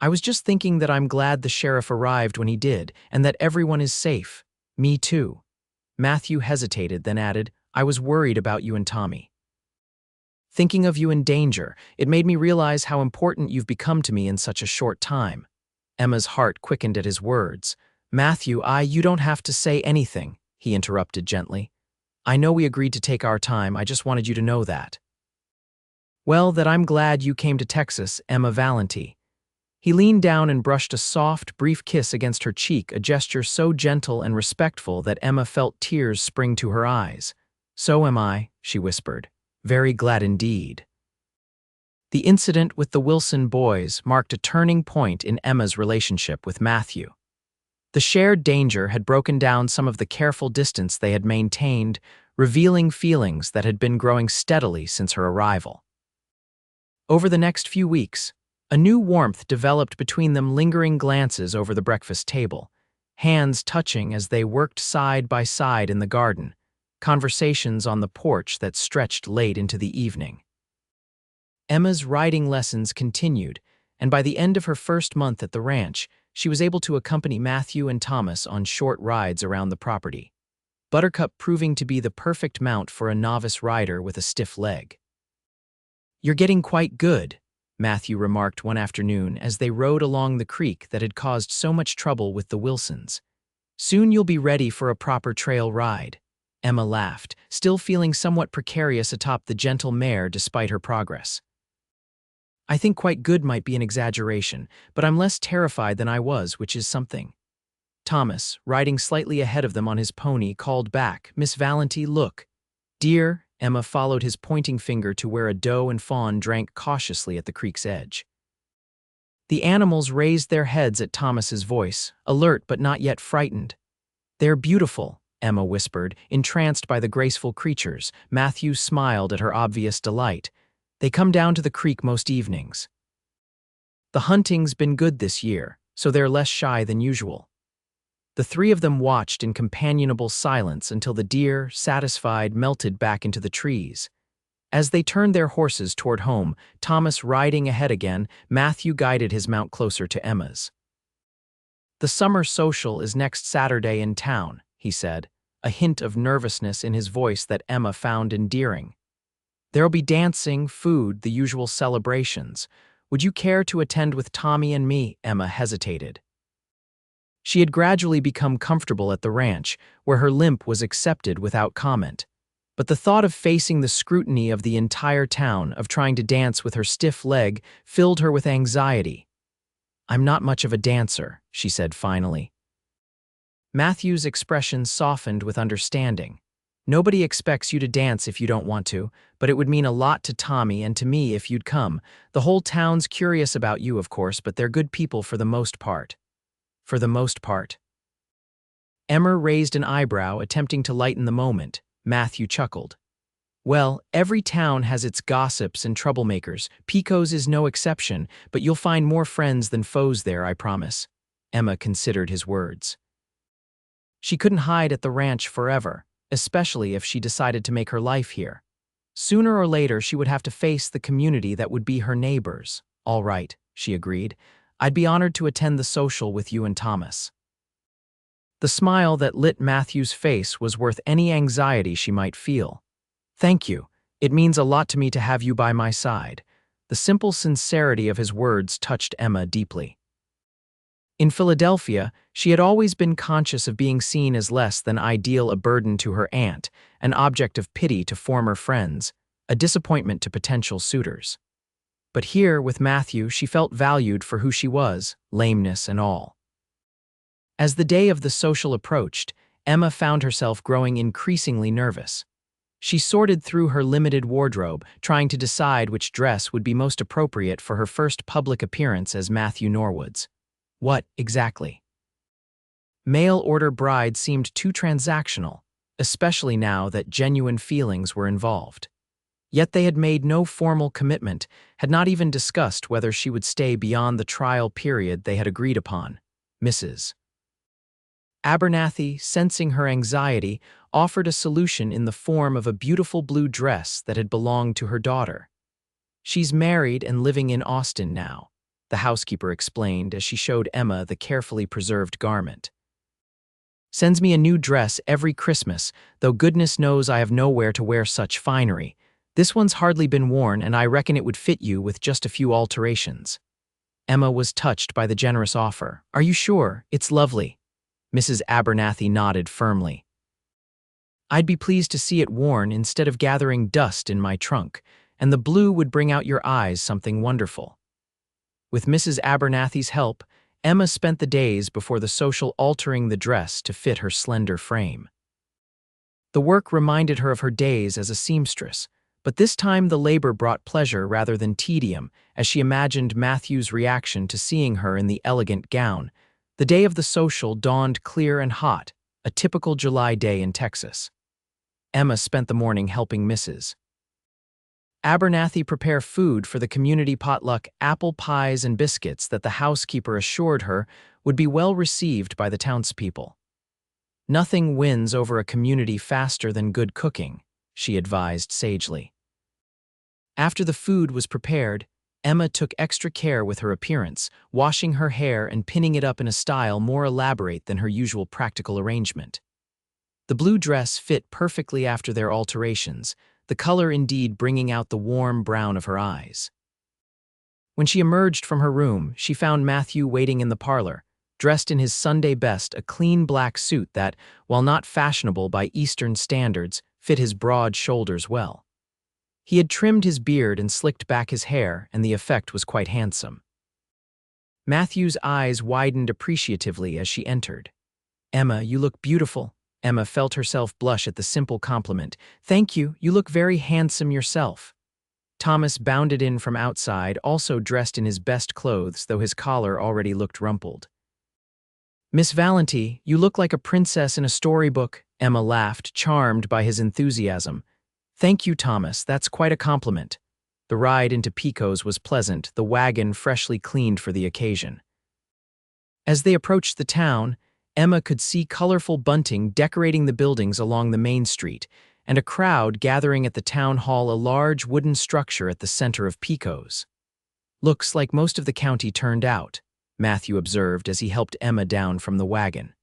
"I was just thinking that I'm glad the sheriff arrived when he did, and that everyone is safe. Me too." Matthew hesitated, then added, "I was worried about you and Tommy. Thinking of you in danger, it made me realize how important you've become to me in such a short time." Emma's heart quickened at his words. "Matthew, you don't have to say anything," he interrupted gently. "I know we agreed to take our time, I just wanted you to know that." "Well, that I'm glad you came to Texas, Emma Valenti." He leaned down and brushed a soft, brief kiss against her cheek, a gesture so gentle and respectful that Emma felt tears spring to her eyes. "So am I," she whispered. "Very glad indeed." The incident with the Wilson boys marked a turning point in Emma's relationship with Matthew. The shared danger had broken down some of the careful distance they had maintained, revealing feelings that had been growing steadily since her arrival. Over the next few weeks, a new warmth developed between them, lingering glances over the breakfast table, hands touching as they worked side by side in the garden, conversations on the porch that stretched late into the evening. Emma's riding lessons continued, and by the end of her first month at the ranch, she was able to accompany Matthew and Thomas on short rides around the property, Buttercup proving to be the perfect mount for a novice rider with a stiff leg. "You're getting quite good," Matthew remarked one afternoon as they rode along the creek that had caused so much trouble with the Wilsons. "Soon you'll be ready for a proper trail ride." Emma laughed, still feeling somewhat precarious atop the gentle mare despite her progress. "I think quite good might be an exaggeration, but I'm less terrified than I was, which is something." Thomas, riding slightly ahead of them on his pony, called back, "Miss Valenti, look." "Dear," Emma followed his pointing finger to where a doe and fawn drank cautiously at the creek's edge. The animals raised their heads at Thomas's voice, alert but not yet frightened. "They're beautiful," Emma whispered, entranced by the graceful creatures. Matthew smiled at her obvious delight. "They come down to the creek most evenings. The hunting's been good this year, so they're less shy than usual." The three of them watched in companionable silence until the deer, satisfied, melted back into the trees. As they turned their horses toward home, Thomas riding ahead again, Matthew guided his mount closer to Emma's. "The summer social is next Saturday in town," he said, a hint of nervousness in his voice that Emma found endearing. "There'll be dancing, food, the usual celebrations. Would you care to attend with Tommy and me?" Emma hesitated. She had gradually become comfortable at the ranch, where her limp was accepted without comment. But the thought of facing the scrutiny of the entire town, of trying to dance with her stiff leg, filled her with anxiety. "I'm not much of a dancer," she said finally. Matthew's expression softened with understanding. Nobody expects you to dance if you don't want to, but it would mean a lot to Tommy and to me if you'd come. The whole town's curious about you, of course, but they're good people for the most part. For the most part. Emmer raised an eyebrow, attempting to lighten the moment. Matthew chuckled. Well, every town has its gossips and troublemakers. Pecos is no exception, but you'll find more friends than foes there, I promise. Emma considered his words. She couldn't hide at the ranch forever, especially if she decided to make her life here. Sooner or later, she would have to face the community that would be her neighbors. All right, she agreed. I'd be honored to attend the social with you and Thomas. The smile that lit Matthew's face was worth any anxiety she might feel. Thank you. It means a lot to me to have you by my side. The simple sincerity of his words touched Emma deeply. In Philadelphia, she had always been conscious of being seen as less than ideal, a burden to her aunt, an object of pity to former friends, a disappointment to potential suitors. But here, with Matthew, she felt valued for who she was, lameness and all. As the day of the social approached, Emma found herself growing increasingly nervous. She sorted through her limited wardrobe, trying to decide which dress would be most appropriate for her first public appearance as Matthew Norwood's. What, exactly? Mail-order bride seemed too transactional, especially now that genuine feelings were involved. Yet they had made no formal commitment, had not even discussed whether she would stay beyond the trial period they had agreed upon. Mrs. Abernathy, sensing her anxiety, offered a solution in the form of a beautiful blue dress that had belonged to her daughter. She's married and living in Austin now, the housekeeper explained as she showed Emma the carefully preserved garment. Sends me a new dress every Christmas, though goodness knows I have nowhere to wear such finery. This one's hardly been worn, and I reckon it would fit you with just a few alterations. Emma was touched by the generous offer. Are you sure? It's lovely. Mrs. Abernathy nodded firmly. I'd be pleased to see it worn instead of gathering dust in my trunk, and the blue would bring out your eyes something wonderful. With Mrs. Abernathy's help, Emma spent the days before the social altering the dress to fit her slender frame. The work reminded her of her days as a seamstress, but this time the labor brought pleasure rather than tedium as she imagined Matthew's reaction to seeing her in the elegant gown. The day of the social dawned clear and hot, a typical July day in Texas. Emma spent the morning helping Mrs. Abernathy prepare food for the community potluck, apple pies and biscuits that the housekeeper assured her would be well received by the townspeople. Nothing wins over a community faster than good cooking, she advised sagely. After the food was prepared, Emma took extra care with her appearance, washing her hair and pinning it up in a style more elaborate than her usual practical arrangement. The blue dress fit perfectly after their alterations, the color indeed bringing out the warm brown of her eyes. When she emerged from her room, she found Matthew waiting in the parlor, dressed in his Sunday best, a clean black suit that, while not fashionable by Eastern standards, fit his broad shoulders well. He had trimmed his beard and slicked back his hair, and the effect was quite handsome. Matthew's eyes widened appreciatively as she entered. Emma, you look beautiful. Emma felt herself blush at the simple compliment. Thank you, you look very handsome yourself. Thomas bounded in from outside, also dressed in his best clothes, though his collar already looked rumpled. Miss Valenti, you look like a princess in a storybook. Emma laughed, charmed by his enthusiasm. Thank you, Thomas, that's quite a compliment. The ride into Pecos was pleasant, the wagon freshly cleaned for the occasion. As they approached the town, Emma could see colorful bunting decorating the buildings along the main street, and a crowd gathering at the town hall, a large wooden structure at the center of Pecos. Looks like most of the county turned out, Matthew observed as he helped Emma down from the wagon.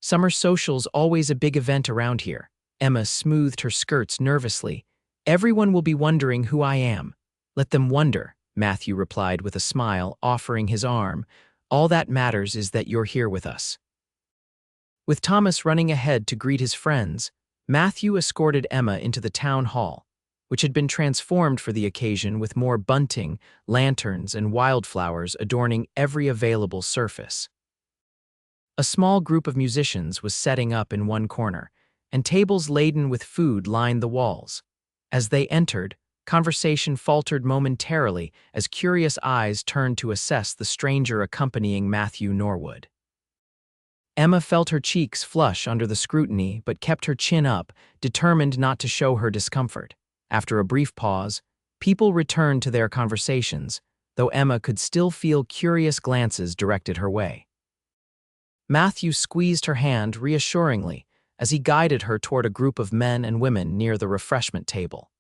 Summer social's always a big event around here. Emma smoothed her skirts nervously. Everyone will be wondering who I am. Let them wonder, Matthew replied with a smile, offering his arm. All that matters is that you're here with us. With Thomas running ahead to greet his friends, Matthew escorted Emma into the town hall, which had been transformed for the occasion with more bunting, lanterns, and wildflowers adorning every available surface. A small group of musicians was setting up in one corner, and tables laden with food lined the walls. As they entered, conversation faltered momentarily as curious eyes turned to assess the stranger accompanying Matthew Norwood. Emma felt her cheeks flush under the scrutiny but kept her chin up, determined not to show her discomfort. After a brief pause, people returned to their conversations, though Emma could still feel curious glances directed her way. Matthew squeezed her hand reassuringly as he guided her toward a group of men and women near the refreshment table.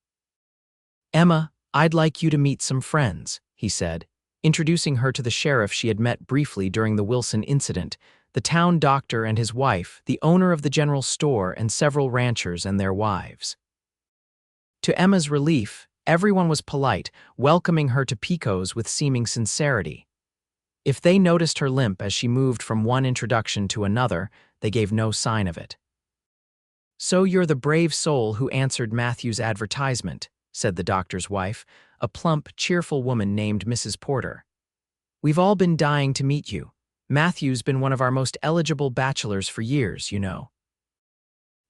"Emma, I'd like you to meet some friends," he said, introducing her to the sheriff she had met briefly during the Wilson incident, the town doctor and his wife, the owner of the general store, and several ranchers and their wives. To Emma's relief, everyone was polite, welcoming her to Pecos with seeming sincerity. If they noticed her limp as she moved from one introduction to another, they gave no sign of it. "So you're the brave soul who answered Matthew's advertisement," said the doctor's wife, a plump, cheerful woman named Mrs. Porter. "We've all been dying to meet you. Matthew's been one of our most eligible bachelors for years, you know."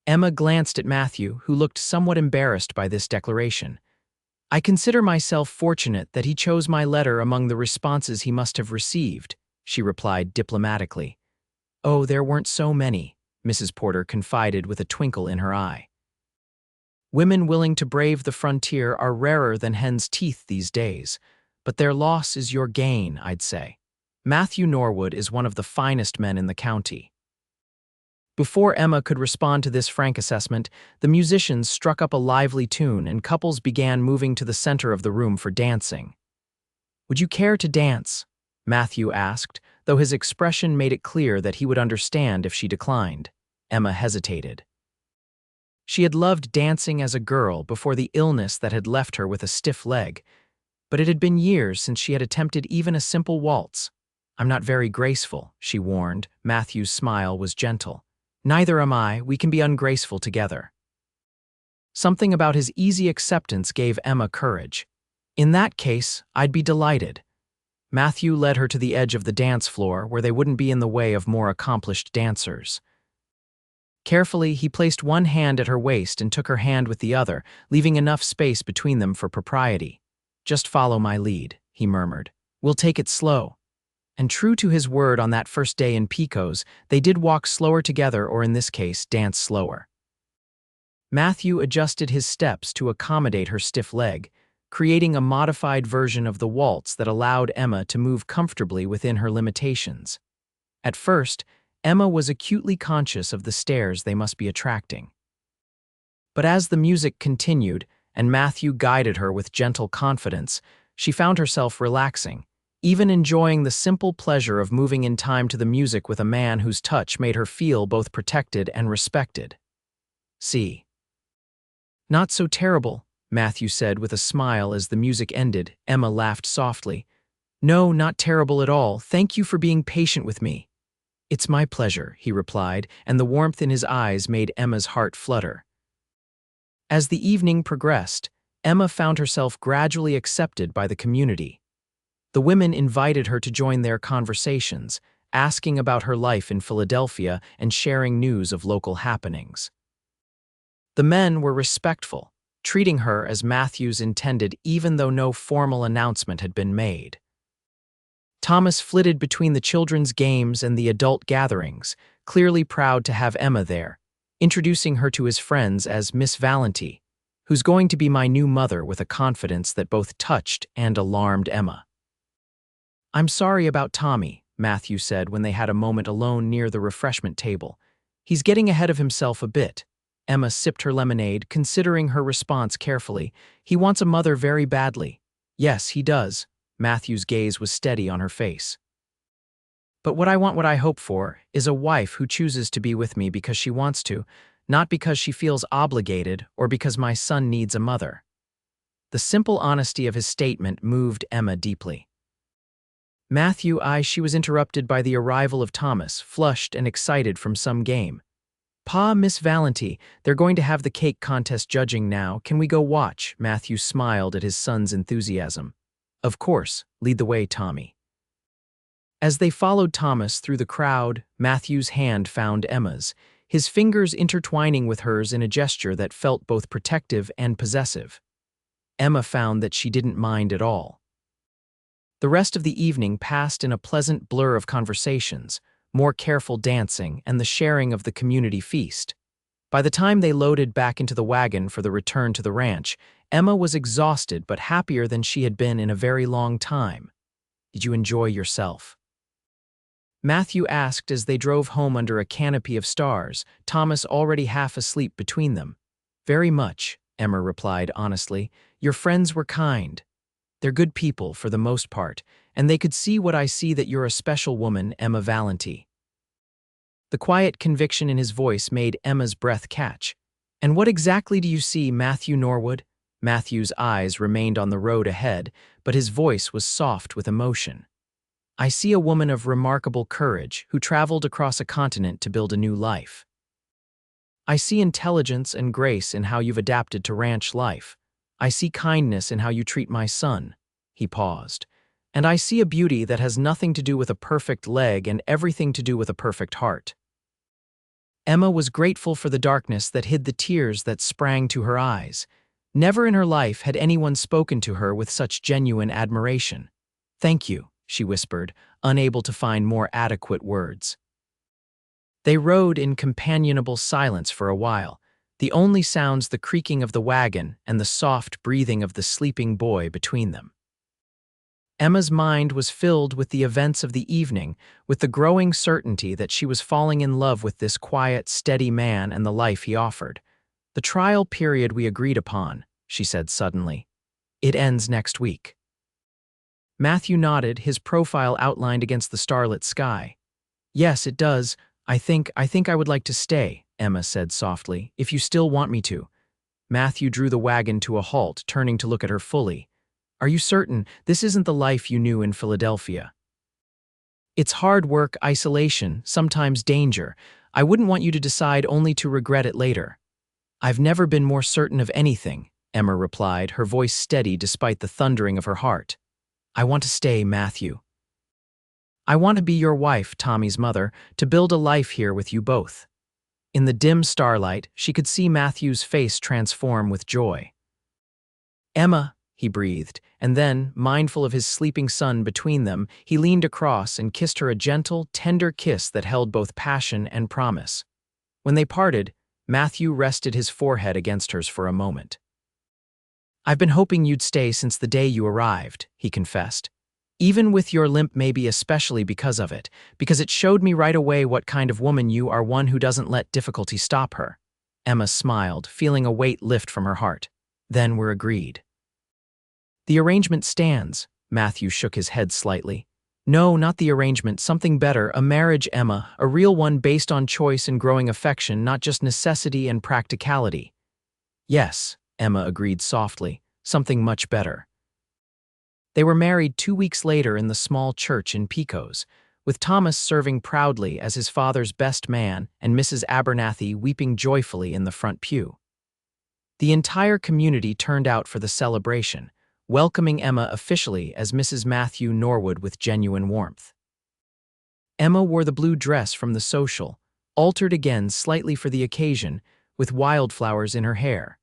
Emma glanced at Matthew, who looked somewhat embarrassed by this declaration. "I consider myself fortunate that he chose my letter among the responses he must have received," she replied diplomatically. "Oh, there weren't so many," Mrs. Porter confided with a twinkle in her eye. "Women willing to brave the frontier are rarer than hen's teeth these days, but their loss is your gain, I'd say. Matthew Norwood is one of the finest men in the county." Before Emma could respond to this frank assessment, the musicians struck up a lively tune and couples began moving to the center of the room for dancing. "Would you care to dance?" Matthew asked, though his expression made it clear that he would understand if she declined. Emma hesitated. She had loved dancing as a girl before the illness that had left her with a stiff leg, but it had been years since she had attempted even a simple waltz. "I'm not very graceful," she warned. Matthew's smile was gentle. "Neither am I. We can be ungraceful together." Something about his easy acceptance gave Emma courage. "In that case, I'd be delighted." Matthew led her to the edge of the dance floor where they wouldn't be in the way of more accomplished dancers. Carefully, he placed one hand at her waist and took her hand with the other, leaving enough space between them for propriety. "Just follow my lead," he murmured. "We'll take it slow." And true to his word on that first day in Pecos, they did walk slower together, or in this case, dance slower. Matthew adjusted his steps to accommodate her stiff leg, creating a modified version of the waltz that allowed Emma to move comfortably within her limitations. At first, Emma was acutely conscious of the stares they must be attracting. But as the music continued and Matthew guided her with gentle confidence, she found herself relaxing, even enjoying the simple pleasure of moving in time to the music with a man whose touch made her feel both protected and respected. "See. Not so terrible," Matthew said with a smile as the music ended. Emma laughed softly. "No, not terrible at all. Thank you for being patient with me." "It's my pleasure," he replied, and the warmth in his eyes made Emma's heart flutter. As the evening progressed, Emma found herself gradually accepted by the community. The women invited her to join their conversations, asking about her life in Philadelphia and sharing news of local happenings. The men were respectful, treating her as Matthews intended even though no formal announcement had been made. Thomas flitted between the children's games and the adult gatherings, clearly proud to have Emma there, introducing her to his friends as Miss Valenti, "who's going to be my new mother," with a confidence that both touched and alarmed Emma. "I'm sorry about Tommy," Matthew said when they had a moment alone near the refreshment table. "He's getting ahead of himself a bit." Emma sipped her lemonade, considering her response carefully. "He wants a mother very badly." "Yes, he does." Matthew's gaze was steady on her face. "But what I hope for, is a wife who chooses to be with me because she wants to, not because she feels obligated or because my son needs a mother." The simple honesty of his statement moved Emma deeply. She was interrupted by the arrival of Thomas, flushed and excited from some game. "Pa, Miss Valenti, they're going to have the cake contest judging now. Can we go watch?" Matthew smiled at his son's enthusiasm. "Of course, lead the way, Tommy." As they followed Thomas through the crowd, Matthew's hand found Emma's. his fingers intertwining with hers in a gesture that felt both protective and possessive. Emma found that she didn't mind at all. The rest of the evening passed in a pleasant blur of conversations, more careful dancing, and the sharing of the community feast. By the time they loaded back into the wagon for the return to the ranch, Emma was exhausted but happier than she had been in a very long time. "Did you enjoy yourself?" Matthew asked as they drove home under a canopy of stars, Thomas already half asleep between them. "Very much," Emma replied honestly. "Your friends were kind. They're good people for the most part, and they could see what I see, that you're a special woman, Emma Valenti." The quiet conviction in his voice made Emma's breath catch. "And what exactly do you see, Matthew Norwood?" Matthew's eyes remained on the road ahead, but his voice was soft with emotion. "I see a woman of remarkable courage who traveled across a continent to build a new life. I see intelligence and grace in how you've adapted to ranch life. I see kindness in how you treat my son." He paused. "And I see a beauty that has nothing to do with a perfect leg and everything to do with a perfect heart." Emma was grateful for the darkness that hid the tears that sprang to her eyes. Never in her life had anyone spoken to her with such genuine admiration. "Thank you," she whispered, unable to find more adequate words. They rode in companionable silence for a while, the only sounds the creaking of the wagon and the soft breathing of the sleeping boy between them. Emma's mind was filled with the events of the evening, with the growing certainty that she was falling in love with this quiet, steady man and the life he offered. "The trial period we agreed upon," she said suddenly. "It ends next week." Matthew nodded, his profile outlined against the starlit sky. "Yes, it does. I think I would like to stay," Emma said softly, "if you still want me to." Matthew drew the wagon to a halt, turning to look at her fully. "Are you certain this isn't the life you knew in Philadelphia? It's hard work, isolation, sometimes danger. I wouldn't want you to decide only to regret it later." "I've never been more certain of anything," Emma replied, her voice steady despite the thundering of her heart. "I want to stay, Matthew. I want to be your wife, Tommy's mother, to build a life here with you both." In the dim starlight, she could see Matthew's face transform with joy. "Emma," he breathed, and then, mindful of his sleeping son between them, he leaned across and kissed her a gentle, tender kiss that held both passion and promise. When they parted, Matthew rested his forehead against hers for a moment. "I've been hoping you'd stay since the day you arrived," he confessed. "Even with your limp, maybe especially because of it, because it showed me right away what kind of woman you are, one who doesn't let difficulty stop her." Emma smiled, feeling a weight lift from her heart. "Then we're agreed." "The arrangement stands," Matthew shook his head slightly. "No, not the arrangement, something better, a marriage, Emma, a real one based on choice and growing affection, not just necessity and practicality." "Yes," Emma agreed softly, "something much better." They were married 2 weeks later in the small church in Pecos, with Thomas serving proudly as his father's best man and Mrs. Abernathy weeping joyfully in the front pew. The entire community turned out for the celebration, welcoming Emma officially as Mrs. Matthew Norwood with genuine warmth. Emma wore the blue dress from the social, altered again slightly for the occasion, with wildflowers in her hair.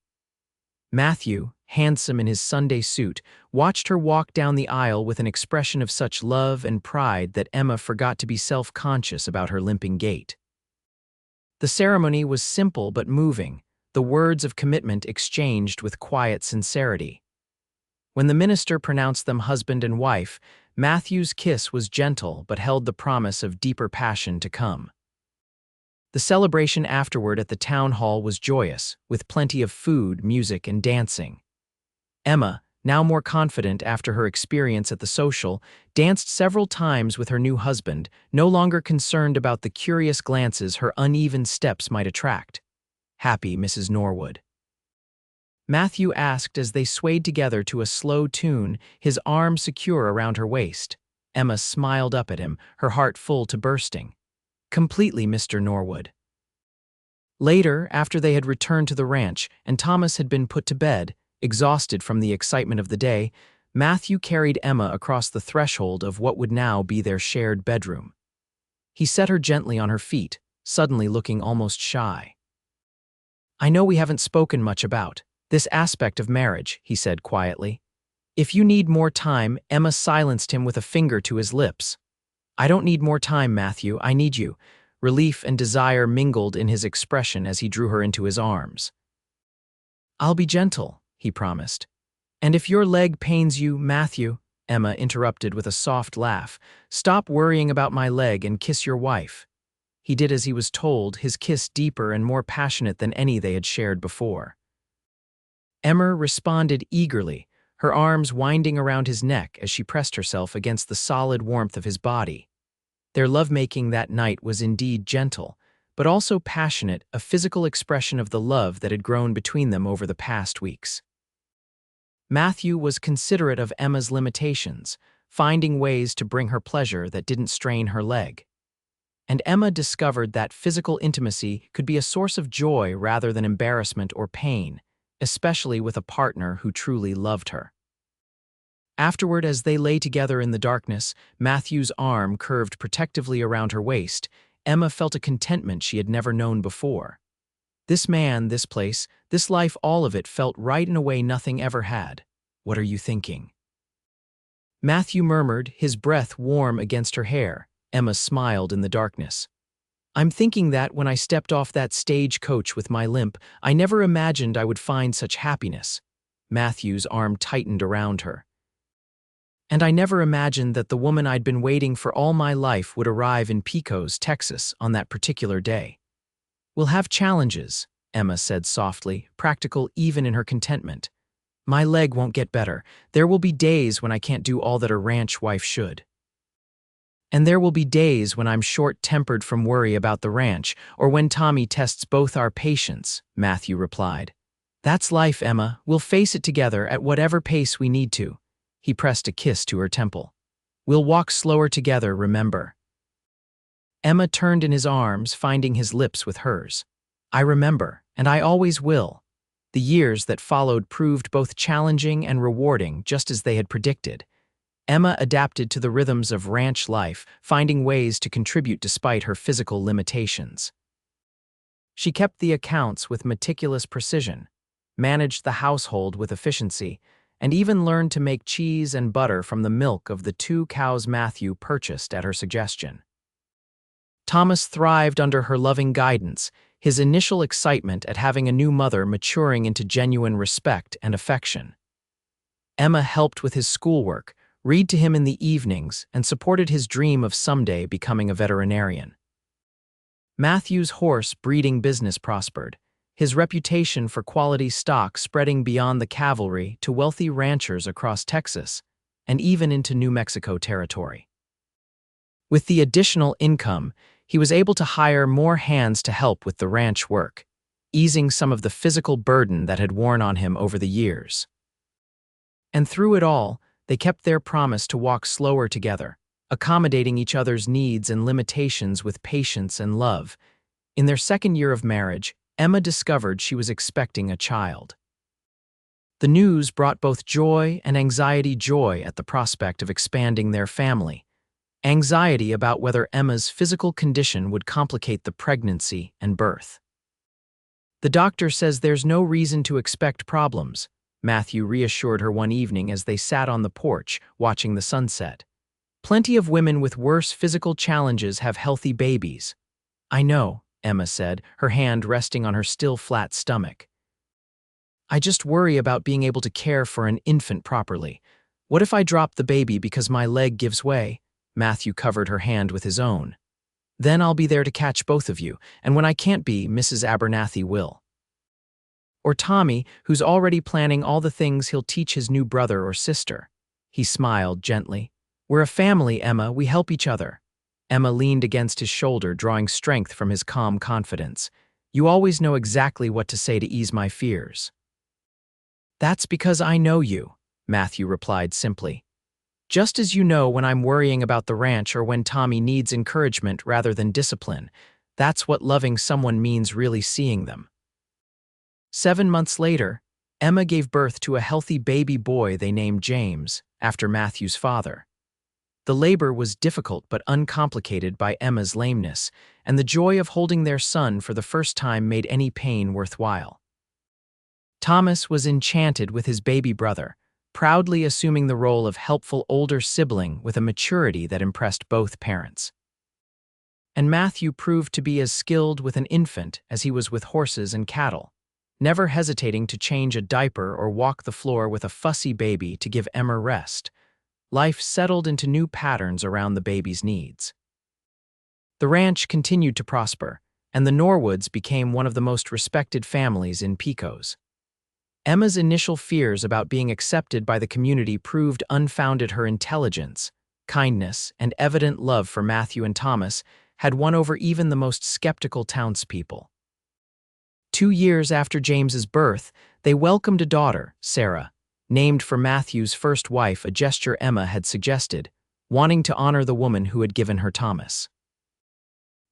Matthew, handsome in his Sunday suit, watched her walk down the aisle with an expression of such love and pride that Emma forgot to be self-conscious about her limping gait. The ceremony was simple but moving, the words of commitment exchanged with quiet sincerity. When the minister pronounced them husband and wife, Matthew's kiss was gentle but held the promise of deeper passion to come. The celebration afterward at the town hall was joyous, with plenty of food, music, and dancing. Emma, now more confident after her experience at the social, danced several times with her new husband, no longer concerned about the curious glances her uneven steps might attract. "Happy, Mrs. Norwood?" Matthew asked as they swayed together to a slow tune, his arm secure around her waist. Emma smiled up at him, her heart full to bursting. "Completely, Mr. Norwood." Later, after they had returned to the ranch and Thomas had been put to bed, exhausted from the excitement of the day, Matthew carried Emma across the threshold of what would now be their shared bedroom. He set her gently on her feet, suddenly looking almost shy. "I know we haven't spoken much about this aspect of marriage," he said quietly. "If you need more time," Emma silenced him with a finger to his lips. "I don't need more time, Matthew, I need you." Relief and desire mingled in his expression as he drew her into his arms. "I'll be gentle," he promised. "And if your leg pains you, Matthew," Emma interrupted with a soft laugh, "stop worrying about my leg and kiss your wife." He did as he was told, his kiss deeper and more passionate than any they had shared before. Emma responded eagerly, her arms winding around his neck as she pressed herself against the solid warmth of his body. Their lovemaking that night was indeed gentle, but also passionate, a physical expression of the love that had grown between them over the past weeks. Matthew was considerate of Emma's limitations, finding ways to bring her pleasure that didn't strain her leg. And Emma discovered that physical intimacy could be a source of joy rather than embarrassment or pain, especially with a partner who truly loved her. Afterward, as they lay together in the darkness, Matthew's arm curved protectively around her waist, Emma felt a contentment she had never known before. This man, this place, this life, all of it felt right in a way nothing ever had. "What are you thinking?" Matthew murmured, his breath warm against her hair. Emma smiled in the darkness. "I'm thinking that when I stepped off that stagecoach with my limp, I never imagined I would find such happiness." Matthew's arm tightened around her. "And I never imagined that the woman I'd been waiting for all my life would arrive in Pecos, Texas, on that particular day." "We'll have challenges," Emma said softly, practical even in her contentment. "My leg won't get better. There will be days when I can't do all that a ranch wife should. And there will be days when I'm short-tempered from worry about the ranch, or when Tommy tests both our patience," Matthew replied. "That's life, Emma. We'll face it together at whatever pace we need to." He pressed a kiss to her temple. "We'll walk slower together, remember." Emma turned in his arms, finding his lips with hers. "I remember, and I always will." The years that followed proved both challenging and rewarding, just as they had predicted. Emma adapted to the rhythms of ranch life, finding ways to contribute despite her physical limitations. She kept the accounts with meticulous precision, managed the household with efficiency, and even learned to make cheese and butter from the milk of the 2 cows Matthew purchased at her suggestion. Thomas thrived under her loving guidance, his initial excitement at having a new mother maturing into genuine respect and affection. Emma helped with his schoolwork, read to him in the evenings, and supported his dream of someday becoming a veterinarian. Matthew's horse breeding business prospered, his reputation for quality stock spreading beyond the cavalry to wealthy ranchers across Texas and even into New Mexico territory. With the additional income, he was able to hire more hands to help with the ranch work, easing some of the physical burden that had worn on him over the years. And through it all, they kept their promise to walk slower together, accommodating each other's needs and limitations with patience and love. In their second year of marriage, Emma discovered she was expecting a child. The news brought both joy and anxiety. Joy at the prospect of expanding their family, anxiety about whether Emma's physical condition would complicate the pregnancy and birth. "The doctor says there's no reason to expect problems," Matthew reassured her one evening as they sat on the porch, watching the sunset. "Plenty of women with worse physical challenges have healthy babies." "I know," Emma said, her hand resting on her still flat stomach. "I just worry about being able to care for an infant properly. What if I drop the baby because my leg gives way?" Matthew covered her hand with his own. "Then I'll be there to catch both of you, and when I can't be, Mrs. Abernathy will. Or Tommy, who's already planning all the things he'll teach his new brother or sister." He smiled gently. "We're a family, Emma. We help each other." Emma leaned against his shoulder, drawing strength from his calm confidence. "You always know exactly what to say to ease my fears." "That's because I know you," Matthew replied simply. "Just as you know when I'm worrying about the ranch or when Tommy needs encouragement rather than discipline. That's what loving someone means, really seeing them." 7 months later, Emma gave birth to a healthy baby boy they named James, after Matthew's father. The labor was difficult but uncomplicated by Emma's lameness, and the joy of holding their son for the first time made any pain worthwhile. Thomas was enchanted with his baby brother, proudly assuming the role of helpful older sibling with a maturity that impressed both parents. And Matthew proved to be as skilled with an infant as he was with horses and cattle, never hesitating to change a diaper or walk the floor with a fussy baby to give Emma rest. Life settled into new patterns around the baby's needs. The ranch continued to prosper, and the Norwoods became one of the most respected families in Pecos. Emma's initial fears about being accepted by the community proved unfounded. Her intelligence, kindness, and evident love for Matthew and Thomas had won over even the most skeptical townspeople. 2 years after James's birth, they welcomed a daughter, Sarah, named for Matthew's first wife, a gesture Emma had suggested, wanting to honor the woman who had given her Thomas.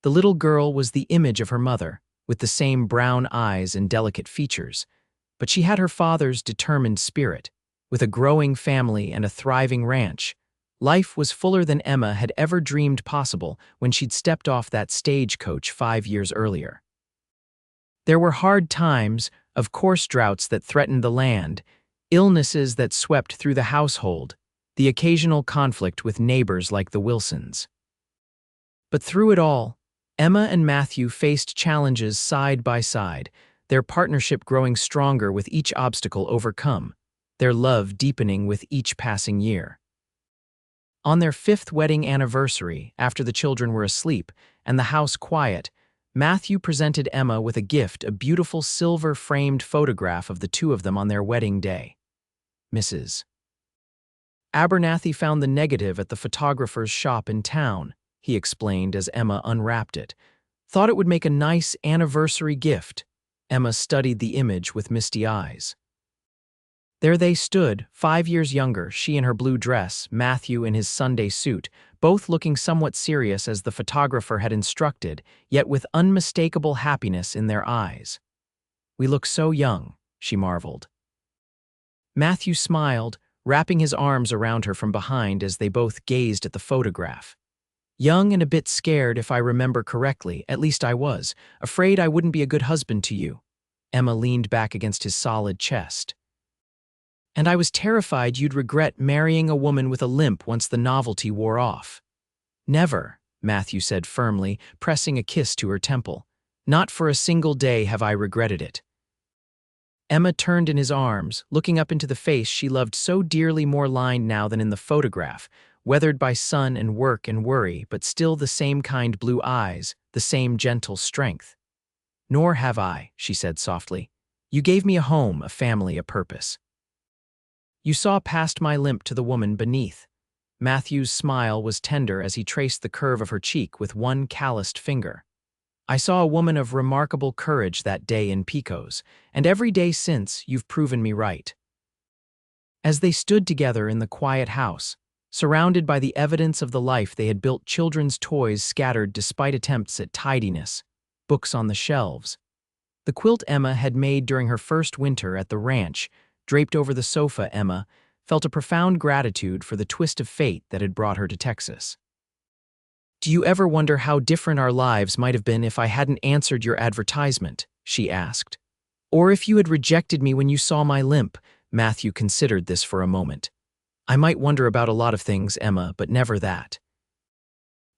The little girl was the image of her mother, with the same brown eyes and delicate features, but she had her father's determined spirit. With a growing family and a thriving ranch, life was fuller than Emma had ever dreamed possible when she'd stepped off that stagecoach 5 years earlier. There were hard times, of course, droughts that threatened the land, illnesses that swept through the household, the occasional conflict with neighbors like the Wilsons. But through it all, Emma and Matthew faced challenges side by side, their partnership growing stronger with each obstacle overcome, their love deepening with each passing year. On their 5th wedding anniversary, after the children were asleep and the house quiet, Matthew presented Emma with a gift, a beautiful silver-framed photograph of the two of them on their wedding day. Mrs. Abernathy found the negative at the photographer's shop in town, he explained as Emma unwrapped it. Thought it would make a nice anniversary gift. Emma studied the image with misty eyes. There they stood, 5 years younger, she in her blue dress, Matthew in his Sunday suit, both looking somewhat serious as the photographer had instructed, yet with unmistakable happiness in their eyes. "We look so young," she marveled. Matthew smiled, wrapping his arms around her from behind as they both gazed at the photograph. "Young and a bit scared, if I remember correctly, at least I was, afraid I wouldn't be a good husband to you." Emma leaned back against his solid chest. "And I was terrified you'd regret marrying a woman with a limp once the novelty wore off." "Never," Matthew said firmly, pressing a kiss to her temple. "Not for a single day have I regretted it." Emma turned in his arms, looking up into the face she loved so dearly, more lined now than in the photograph, weathered by sun and work and worry, but still the same kind blue eyes, the same gentle strength. "Nor have I," she said softly. "You gave me a home, a family, a purpose. You saw past my limp to the woman beneath." Matthew's smile was tender as he traced the curve of her cheek with one calloused finger. "I saw a woman of remarkable courage that day in Pecos, and every day since you've proven me right." As they stood together in the quiet house, surrounded by the evidence of the life they had built, children's toys scattered despite attempts at tidiness, books on the shelves, the quilt Emma had made during her first winter at the ranch, draped over the sofa, Emma felt a profound gratitude for the twist of fate that had brought her to Texas. "Do you ever wonder how different our lives might have been if I hadn't answered your advertisement?" she asked. "Or if you had rejected me when you saw my limp?" Matthew considered this for a moment. "I might wonder about a lot of things, Emma, but never that.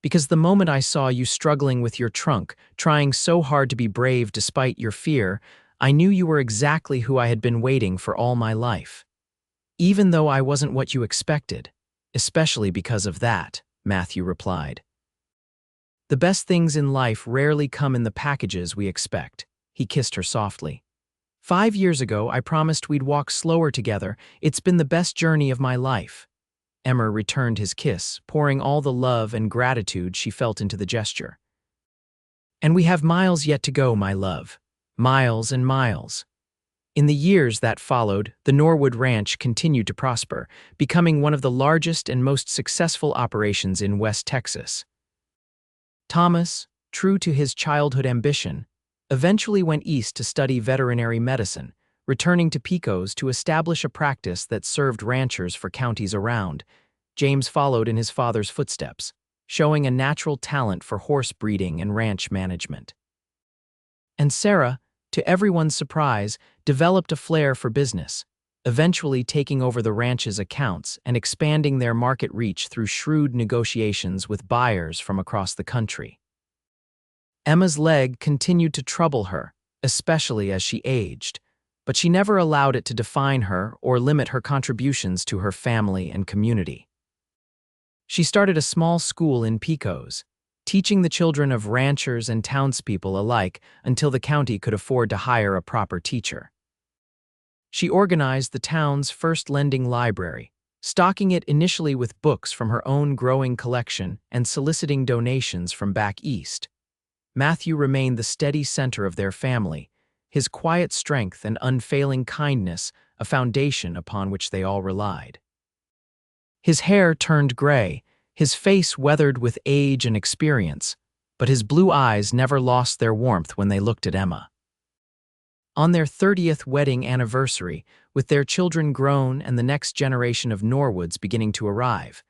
Because the moment I saw you struggling with your trunk, trying so hard to be brave despite your fear, I knew you were exactly who I had been waiting for all my life. Even though I wasn't what you expected, especially because of that," Matthew replied. "The best things in life rarely come in the packages we expect." He kissed her softly. 5 years ago, I promised we'd walk slower together. It's been the best journey of my life." Emma returned his kiss, pouring all the love and gratitude she felt into the gesture. "And we have miles yet to go, my love. Miles and miles." In the years that followed, the Norwood Ranch continued to prosper, becoming one of the largest and most successful operations in West Texas. Thomas, true to his childhood ambition, eventually went east to study veterinary medicine, returning to Pecos to establish a practice that served ranchers for counties around. James followed in his father's footsteps, showing a natural talent for horse breeding and ranch management. And Sarah, to everyone's surprise, developed a flair for business, eventually taking over the ranch's accounts and expanding their market reach through shrewd negotiations with buyers from across the country. Emma's leg continued to trouble her, especially as she aged, but she never allowed it to define her or limit her contributions to her family and community. She started a small school in Pecos, teaching the children of ranchers and townspeople alike until the county could afford to hire a proper teacher. She organized the town's first lending library, stocking it initially with books from her own growing collection and soliciting donations from back east. Matthew remained the steady center of their family, his quiet strength and unfailing kindness a foundation upon which they all relied. His hair turned gray, his face weathered with age and experience, but his blue eyes never lost their warmth when they looked at Emma. On their 30th wedding anniversary, with their children grown and the next generation of Norwoods beginning to arrive,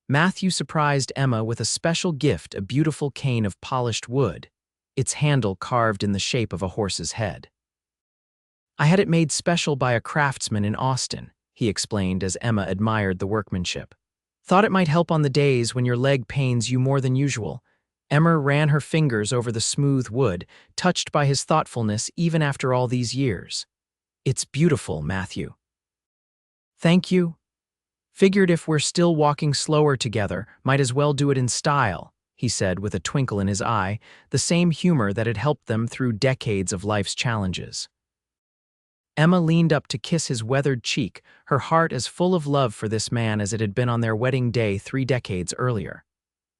Matthew surprised Emma with a special gift, a beautiful cane of polished wood, its handle carved in the shape of a horse's head. "I had it made special by a craftsman in Austin," he explained as Emma admired the workmanship. "Thought it might help on the days when your leg pains you more than usual." Emma ran her fingers over the smooth wood, touched by his thoughtfulness even after all these years. "It's beautiful, Matthew." "Thank you. Figured if we're still walking slower together, might as well do it in style," he said with a twinkle in his eye, the same humor that had helped them through decades of life's challenges. Emma leaned up to kiss his weathered cheek, her heart as full of love for this man as it had been on their wedding day 3 decades earlier.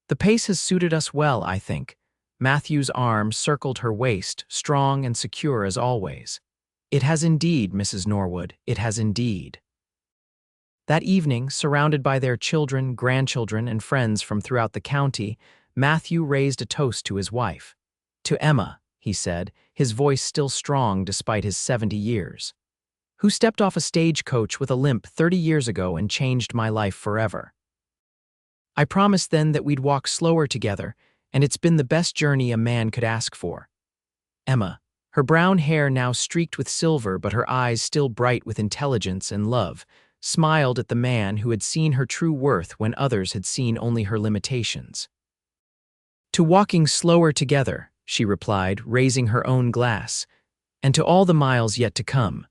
"The pace has suited us well, I think." Matthew's arm circled her waist, strong and secure as always. "It has indeed, Mrs. Norwood, it has indeed." That evening, surrounded by their children, grandchildren, and friends from throughout the county, Matthew raised a toast to his wife. "To Emma," he said, his voice still strong despite his 70 years, "who stepped off a stagecoach with a limp 30 years ago and changed my life forever. I promised then that we'd walk slower together, and it's been the best journey a man could ask for." Emma, her brown hair now streaked with silver but her eyes still bright with intelligence and love, smiled at the man who had seen her true worth when others had seen only her limitations. "To walking slower together," she replied, raising her own glass, "and to all the miles yet to come."